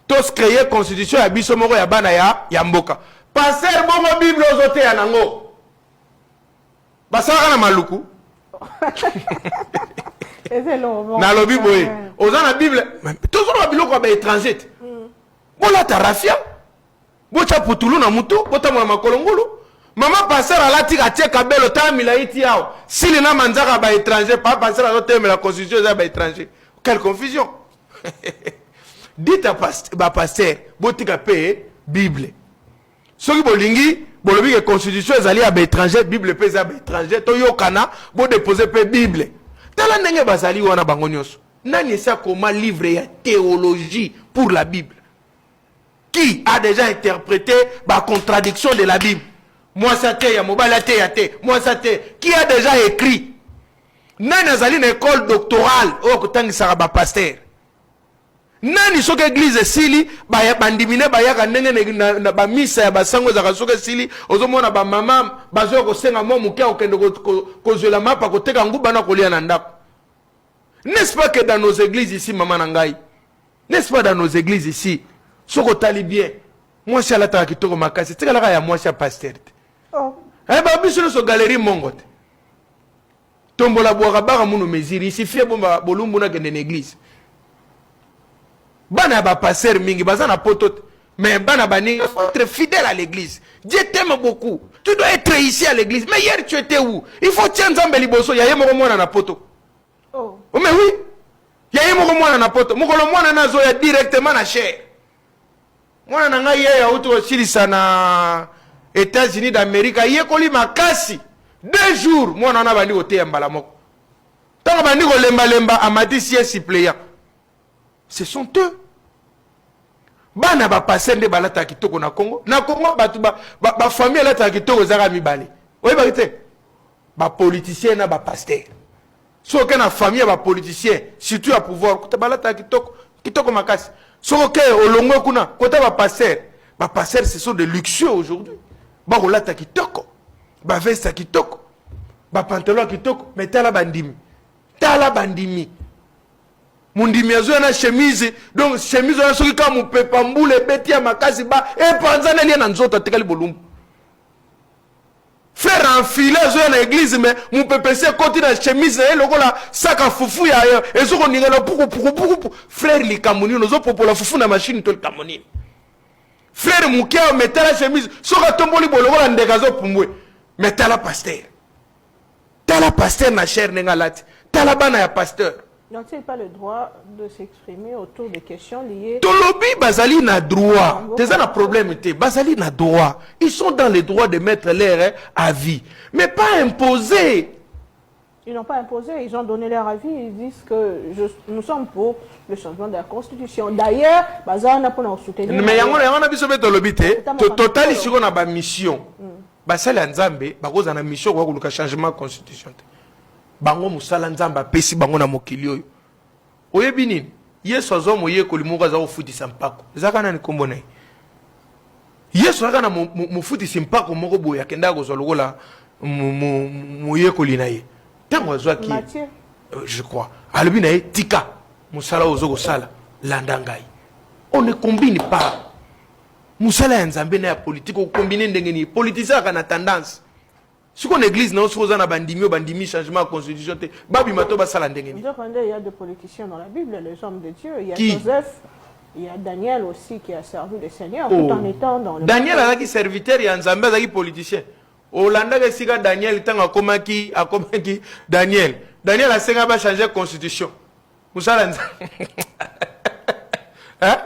to créer constitution ya biso moko ya bana ya mboka passer bongo Bible ozote ya nango ba sala na maluku. Na lobi boye oza na Bible tozo na biloko ba étranger bola tarafia bocha putulu na mutu bota mwa makolongulu mama passer alati ka tieka belo tamila iti yao sili na manzaka ba étranger pa passer azo temela constitution za ba étranger. Quelle confusion. Dites à pasteur botika pe Bible soki bolingi bolobi ke constitution ezali ya ba étranger Bible pe za ba étranger to yokana bo déposer pe Bible. Tala ndenge bazali wana bango nyonso nani esa koma livre ya théologie pour la Bible qui a déjà interprété la contradiction de la Bible. Moi ça te ya mobala te ya te moi ça te qui a déjà écrit nani azali na école doctorale o kotangisa ba pasteur nani soka église sili ba ya bandimine ba ya ndenge na ba misa ya basango za soka sili ozomona ba mama bazo ko senga mo mukia okende ko zwela mapa ko teka nguba na kolia na ndako. N'est-ce pas que dans nos églises ici maman nangai n'est-ce pas dans nos églises ici soko tali bien moi si ala ta kitoko makasi tika la ya moi si pasteur ba biso so galerie mongote tombola boaka baka muno meziri ici fie bomba bolumbu na kende église bana ba passer mingi bazana poto mais bana bani faut être fidèle à l'église. Dieu t'aime beaucoup. Tu dois être ici à l'église. Mais hier tu étais où? Il faut tiens nzambe liboso ya yemo mwana na poto. Oh mais oui. Ya yemo mwana na poto. Mukolo mwana nazo ya directement na cher. Mwana na ngai ya uto silisa na États-Unis d'Amérique yekoli makasi 2 jours mwana na bandi kote ya mbala moko. Tanga bandi ko lemba amati sie suppléant. Ce sont eux. Bana ba passer nde balata kitoko na Congo batu ba famille la ta kitoko zaka mibale. Oui ba kite. Ba politicien na ba pasteur. So que na famille ba politicien surtout à pouvoir kota balata kitoko makasi. So que olongo kuna kota ba pasteur ce sont des luxueux aujourd'hui. Ba rolata kitoko. Ba veste kitoko. Ba pantalon kitoko mais tala bandimi. Mundimi azo na chemise donc chemise na soki ka mupepa mbule beti ya makasi ba e panzana lia na nzoto atekali bolumbu frère enfilé azo na église mais mupepe se koti na chemise na lokola saka fufu ya ezoko ningala puku frère likamoni nozo popola fufu na machine to likamoni frère mukia metala chemise soka tomboli bolokola ndeka zo pumbwe metala pasteur na cher nengalati tala bana ya pasteur. N'ont-ils pas le droit de s'exprimer autour des questions liées... Tolobi Bazali n'a droit. C'est un problème. Bazali n'a droit. Ils sont dans le droit de mettre leur avis. Mais pas imposer. Ils n'ont pas imposé, ils ont donné leur avis, ils disent que nous sommes pour le changement de la Constitution. D'ailleurs, on a pour nous soutenir. Mais il y a des choses total ici on a une mission. Basala Nzambe, bakoz na mission kwa kuluka changement de la Constitution. Bango musala Nzamba pesi bango na mokili oyo. Oyebi nini? Yesu azo moye kolimuka za ofutisa mpako. Zakana ni kombo na. Yesu akana mufutisa mpako moko boya kenda ko zolokola moye kolina ye. Tango azwaki je crois. Alobi na ye tika musala ozoko sala landangai. On ne combine pas. Musala ya Nzambe na ya politique ko combiner ndenge ni politicien kana tendance. Si qu'on église non soza na bandimi changement de constitution te babi mato ba sala ndenge ni. Il y a des politiciens dans la Bible, les hommes de Dieu, il y a Joseph, il y a Daniel aussi qui a servi le Seigneur tout en étant dans le Daniel azaki serviteur ya Nzambe azaki politicien. Olanda ke sika Daniel tanga akomaki Daniel a senga ba changer constitution. Musala hein?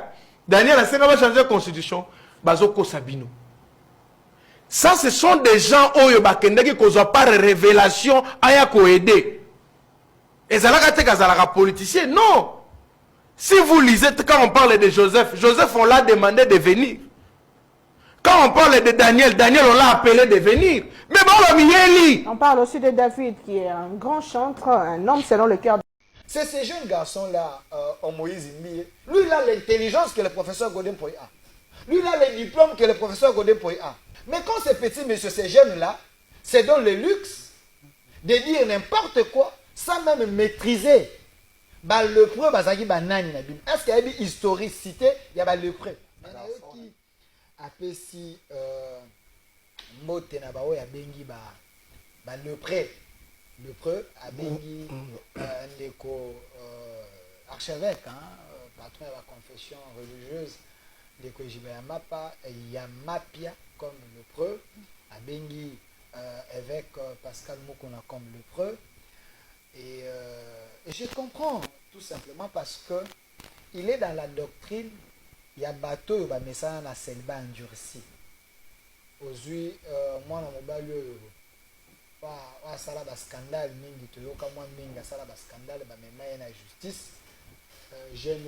Daniel a senga ba changer constitution. Bazoko Sabino. Ça, ce sont des gens qui n'ont pas de révélation à aider. Et ça n'a politicien. Non. Si vous lisez, quand on parle de Joseph, Joseph, on l'a demandé de venir. Quand on parle de Daniel, Daniel, on l'a appelé de venir. Mais bon, on parle aussi de David, qui est un grand chantre, un homme selon le cœur. C'est ces jeunes garçons-là, Moïse Mbiye. Lui, il a l'intelligence que le professeur Godin Poy a. Lui, il a les diplômes que le professeur Godin Poy a. Mais quand ces petits messieurs, ces jeunes-là, c'est dans le luxe de dire n'importe quoi sans même maîtriser le preuve bazaki banani na Bible. Est-ce qu'il y a une historicité? Il y a le preuve. Qui appelle si mote na bao ya bengi le preuve. Le preuve a bengi ndeko archevêque, patron de la confession religieuse. Ndeko Jibayamapa Yamapia comme le preux, à Bengi évêque Pascal Mukuna comme le preux. Et je comprends tout simplement parce que il est dans la doctrine, il y a bateau, il y a message dans la célibat endurci. Aujourd'hui, moi, dans mon balio, il y a un scandale, il y a un scandale, il y a une justice. J'aime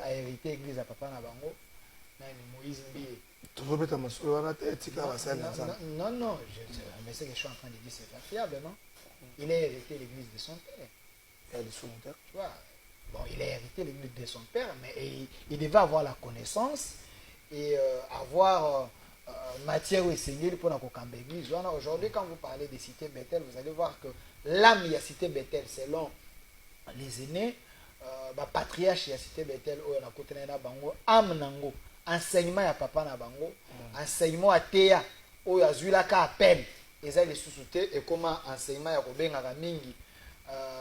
a hérité l'église à papa na bango nani Moïse Mbiye non mais ce que je suis en train de dire c'est pas fiable, non? Il a hérité l'église de son père, tu vois. Bon, il a hérité l'église de son père, mais il devait avoir la connaissance et avoir matière ou enseigner pour la l'église. Aujourd'hui, quand vous parlez de cité Bethel, vous allez voir que l'âme de la cité Bethel, selon les aînés, patriarche ya cité Bethel oyo na kotena na bango am nango enseignement ya papa na bango enseignement ateya oyo azwilaka appel eza les sous-souté et comment enseignement ya kobengaka mingi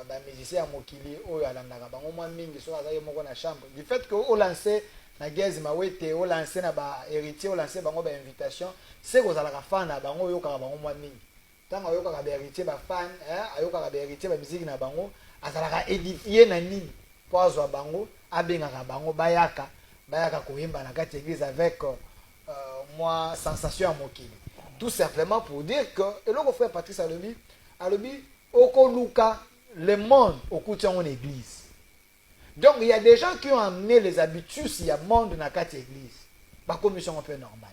ba musicien ya mokili oyo alandaka bango mwa mingi so azali moko na chambre du fait que o lancer na gezi mawete o lancer na ba héritier o lancer bango ba invitation c'est que ozalaka fan na bango oyo kaka bango mwa mingi tanga oyo kaka ba héritier ba fan ayo kaka ba héritier ba musique na bango azalaka édifier na nini pour azwa bango abengaka bango bayaka koyemba na kati église avec moi sensation à mokili. Tout simplement pour dire que et là frère Patrice alobi okoluka le monde okutia en église. Donc il y a des gens qui ont amené les habitudes il y a monde na kati église. Ba commission un peu normale.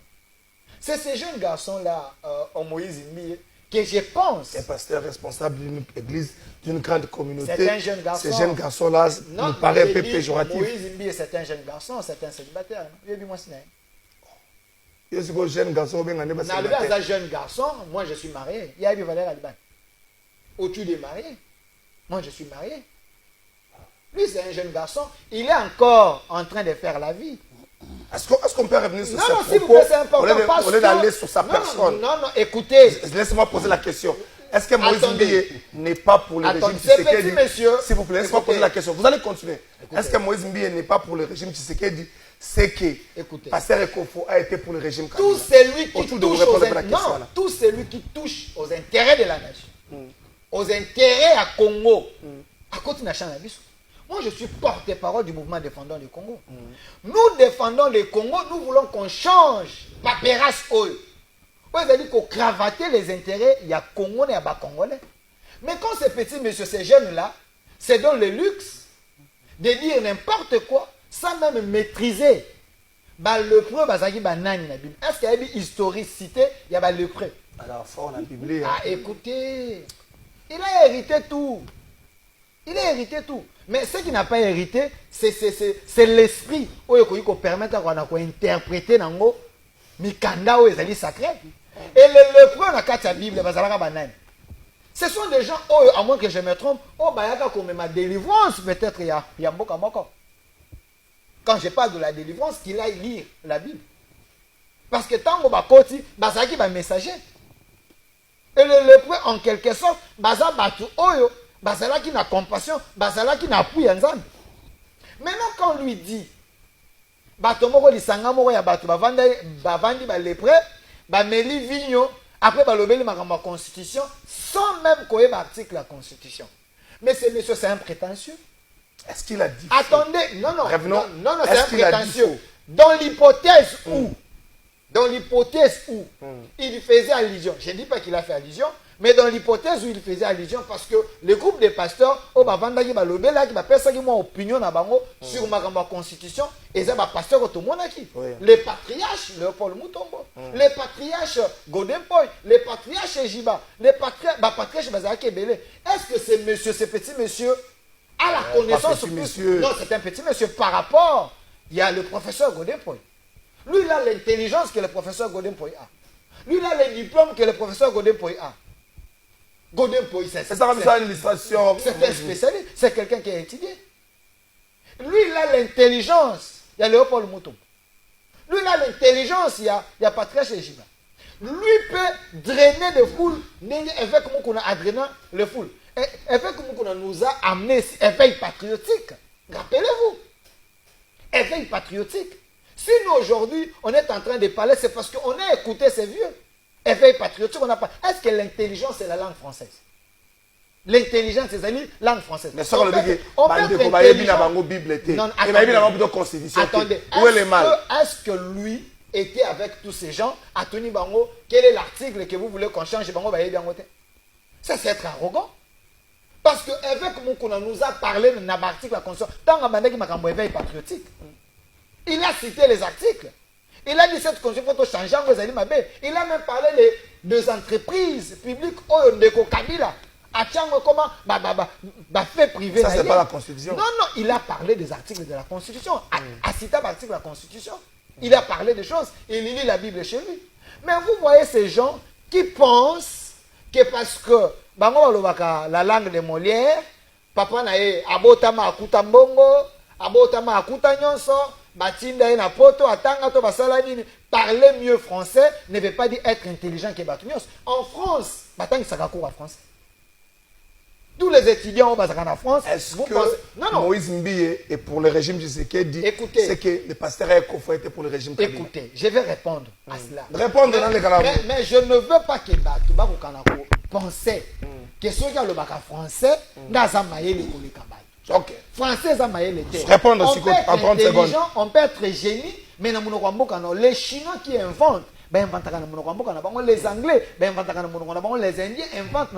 C'est ces jeunes garçons là en Moïse Mbiye que je pense. Un pasteur responsable d'une église, d'une grande communauté. C'est un jeune garçon. Ces jeunes garçons-là nous paraît un peu péjoratif. Moïse Mbiye, c'est un jeune garçon, c'est un célibataire. Je suis un jeune garçon. Un jeune garçon, moi je suis marié. Il y a eu Valère Aliban. Au-dessus des mariés. Moi je suis marié. Lui c'est un jeune garçon. Il est encore en train de faire la vie. Est-ce qu'on peut revenir sur ça? Non, s'il vous plaît, c'est important. Au lieu d'aller sur sa personne. Non, écoutez. Laissez-moi poser la question. Est-ce que Moïse Mbiye n'est pas pour le régime Tshisekedi? S'il vous plaît, laissez-moi poser la question. Vous allez continuer. Est-ce que Moïse Mbiye n'est pas pour le régime Tshisekedi? C'est que Pasteur Ekofo a été pour le régime Kabila. Tout celui qui touche aux intérêts de la nation, aux intérêts à Congo, à côté de la moi, je suis porte-parole du mouvement défendant le Congo. Nous défendons le Congo, nous voulons qu'on change paperasse oil. Vous avez dit qu'on cravater les intérêts, il y a Congolais et il y a Congolais. Mais quand ces petits messieurs, ces jeunes-là, c'est dans le luxe de dire n'importe quoi sans même maîtriser. Bah, le preux, bah, ça qui bah, nani la Bible. Est-ce qu'il y a une historicité? Il y a bah, le preux. Alors, fort la Bible. Ah, écoutez, il a hérité tout. Il a hérité tout. Mais ce qu'il n'a pas hérité, c'est l'esprit qui permet d'interpréter dans Mikanda ou les sacrés. Et le preux dans la Bible, ce sont des gens, à moins que je me trompe, comme ma délivrance, peut-être il y a beaucoup. Quand je parle de la délivrance, qu'il aille lire la Bible. Parce que tant que ça qui va messager. Et le preux, en quelque sorte, ça là qui n'a compassion, ça là qui n'a appui. Maintenant, quand on lui dit, batomoko lisanga moko ya bato bavandi balepre bameli vigno après balobeli makambo constitution sans même koyeba article la constitution. Mais ce monsieur c'est un prétentieux. Est-ce qu'il a dit? Attendez, non, c'est un prétentieux. Dans l'hypothèse où il faisait allusion, je ne dis pas qu'il a fait allusion, mais dans l'hypothèse où il faisait allusion, parce que le groupe des pasteurs, opinion sur ma constitution, et c'est les pasteurs tout le monde qui. Les patriarches, Léopold Mutombo, les patriarches Godempoy, les patriarches Ejiba, les patriarches Bazaki Belé. Est-ce que ce petit monsieur a la connaissance plus? Non, c'est un petit monsieur par rapport. Il y a le professeur Godempoy. Lui, il a l'intelligence que le professeur Godempoy a. Lui, il a les diplômes que le professeur Godempoy a. Godempoy, c'est l'illustration. C'est un spécialiste. C'est quelqu'un qui a étudié. Lui, il a l'intelligence. Il y a Léopold Mutombo. Lui, il a l'intelligence. Il y a Patrice Ejiba. Lui peut drainer des foules. Avec qu'on a drainé les foules. Avec qu'on nous a amené éveil patriotique. Rappelez-vous. Éveil patriotique. Si nous, aujourd'hui, on est en train de parler, c'est parce qu'on a écouté ces vieux. Éveil patriotique, on n'a pas. Est-ce que l'intelligence, c'est la langue française? L'intelligence, c'est la langue française. Mais ça, on peut être intelligent. Attendez, est-ce que lui était avec tous ces gens à Tony Bango? Quel est l'article que vous voulez qu'on change? Ça, c'est être arrogant. Parce que avec Moukouna nous a parlé de l'article de la Constitution. Tant qu'on a éveil patriotique. Il a cité les articles. Il a dit cette constitution, il faut changer. Il a même parlé des entreprises publiques. Kabila. Comment fait privé. Ça, c'est pas la Constitution. Non, il a parlé des articles de la Constitution. A cité l'article de la Constitution. Il a parlé des choses. Il lit la Bible chez lui. Mais vous voyez ces gens qui pensent que parce que la langue de Molière, papa nae abotama akuta mbongo, abotama akuta nyonso, batinda na poto atanga to basala nini, parler mieux français ne veut pas dire être intelligent que batunios. En France, batang sakako en français. Tous les étudiants au Bazar en France, est-ce que Moïse Mbiye est pour le régime Tshisekedi? Écoutez, c'est que le pasteur Ekofo était pour le régime Kabila. Écoutez, je vais répondre à cela. Répondre dans les Kanako. Mais je ne veux pas que Batouba Kanako pense que ceux qui ont le bac français, n'azamaye les Kabal. Ok. Français zamaye les terres. Répondre en 30 secondes. On peut être génie, mais les Chinois qui inventent. Les Anglais, les Indiens inventent.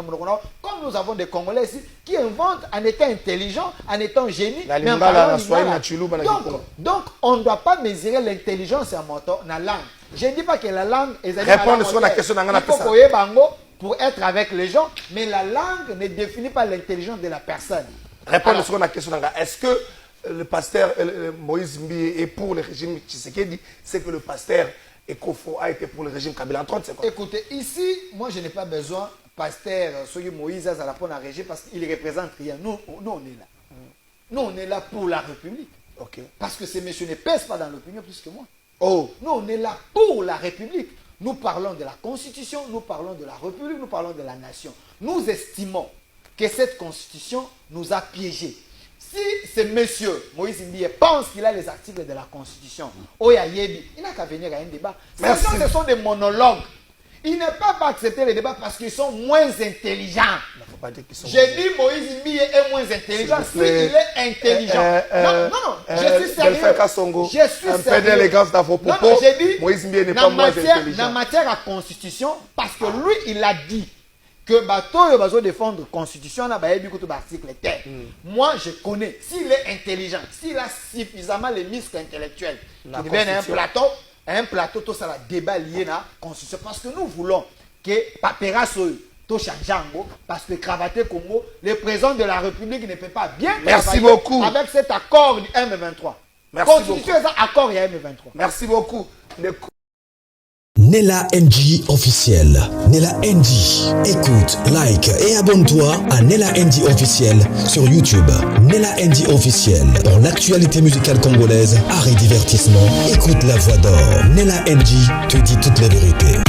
Comme nous avons des Congolais ici qui inventent en étant intelligents, en étant génie. Donc, on ne doit pas mesurer l'intelligence dans la langue. Je ne dis pas que la langue est répondre sur la question pour être avec les gens, mais la langue ne définit pas l'intelligence de la personne. Répondre sur la question. Est-ce que le pasteur Moïse Mbiye est pour le régime Tshisekedi? C'est que le pasteur Ekofo a été pour le régime Kabila en 30 secondes. Écoutez, ici, moi je n'ai pas besoin, pasteur Moïse a la pour un régime parce qu'il ne représente rien. Nous, on est là. Nous, on est là pour la République. Okay. Parce que ces messieurs ne pèsent pas dans l'opinion plus que moi. Oh. Nous, on est là pour la République. Nous parlons de la Constitution, nous parlons de la République, nous parlons de la nation. Nous estimons que cette Constitution nous a piégés. Si ce monsieur, Moïse Mbiye, pense qu'il a les articles de la Constitution, il n'a qu'à venir à un débat. Ce sont des monologues. Il n'est pas accepter les débats parce qu'ils sont moins intelligents. J'ai dit Moïse Mbiye est moins intelligent. Si il est intelligent. Non, je suis sérieux. Je suis un peu d'élégance dans vos propos. Moïse Mbiye n'est pas moins intelligent. Dans matière à Constitution, parce que lui, il a dit que bateau va défendre la constitution na ba yebi ko to article terre. Moi je connais s'il est intelligent, s'il a suffisamment les muscles intellectuels, il devient un plateau tout ça la débat lié na constitution parce que nous voulons que paperasso to changeango parce que cravaté Congo, le président de la République ne peut pas bien Merci beaucoup avec cet accord du M23. Merci constitution beaucoup. C'est accord il y a M23. Merci beaucoup. Nella NG officiel. Nella NG. Écoute, like et abonne-toi à Nella NG officiel sur YouTube. Nella NG officiel. Pour l'actualité musicale congolaise, art et divertissement, écoute la voix d'or. Nella NG te dit toute la vérité.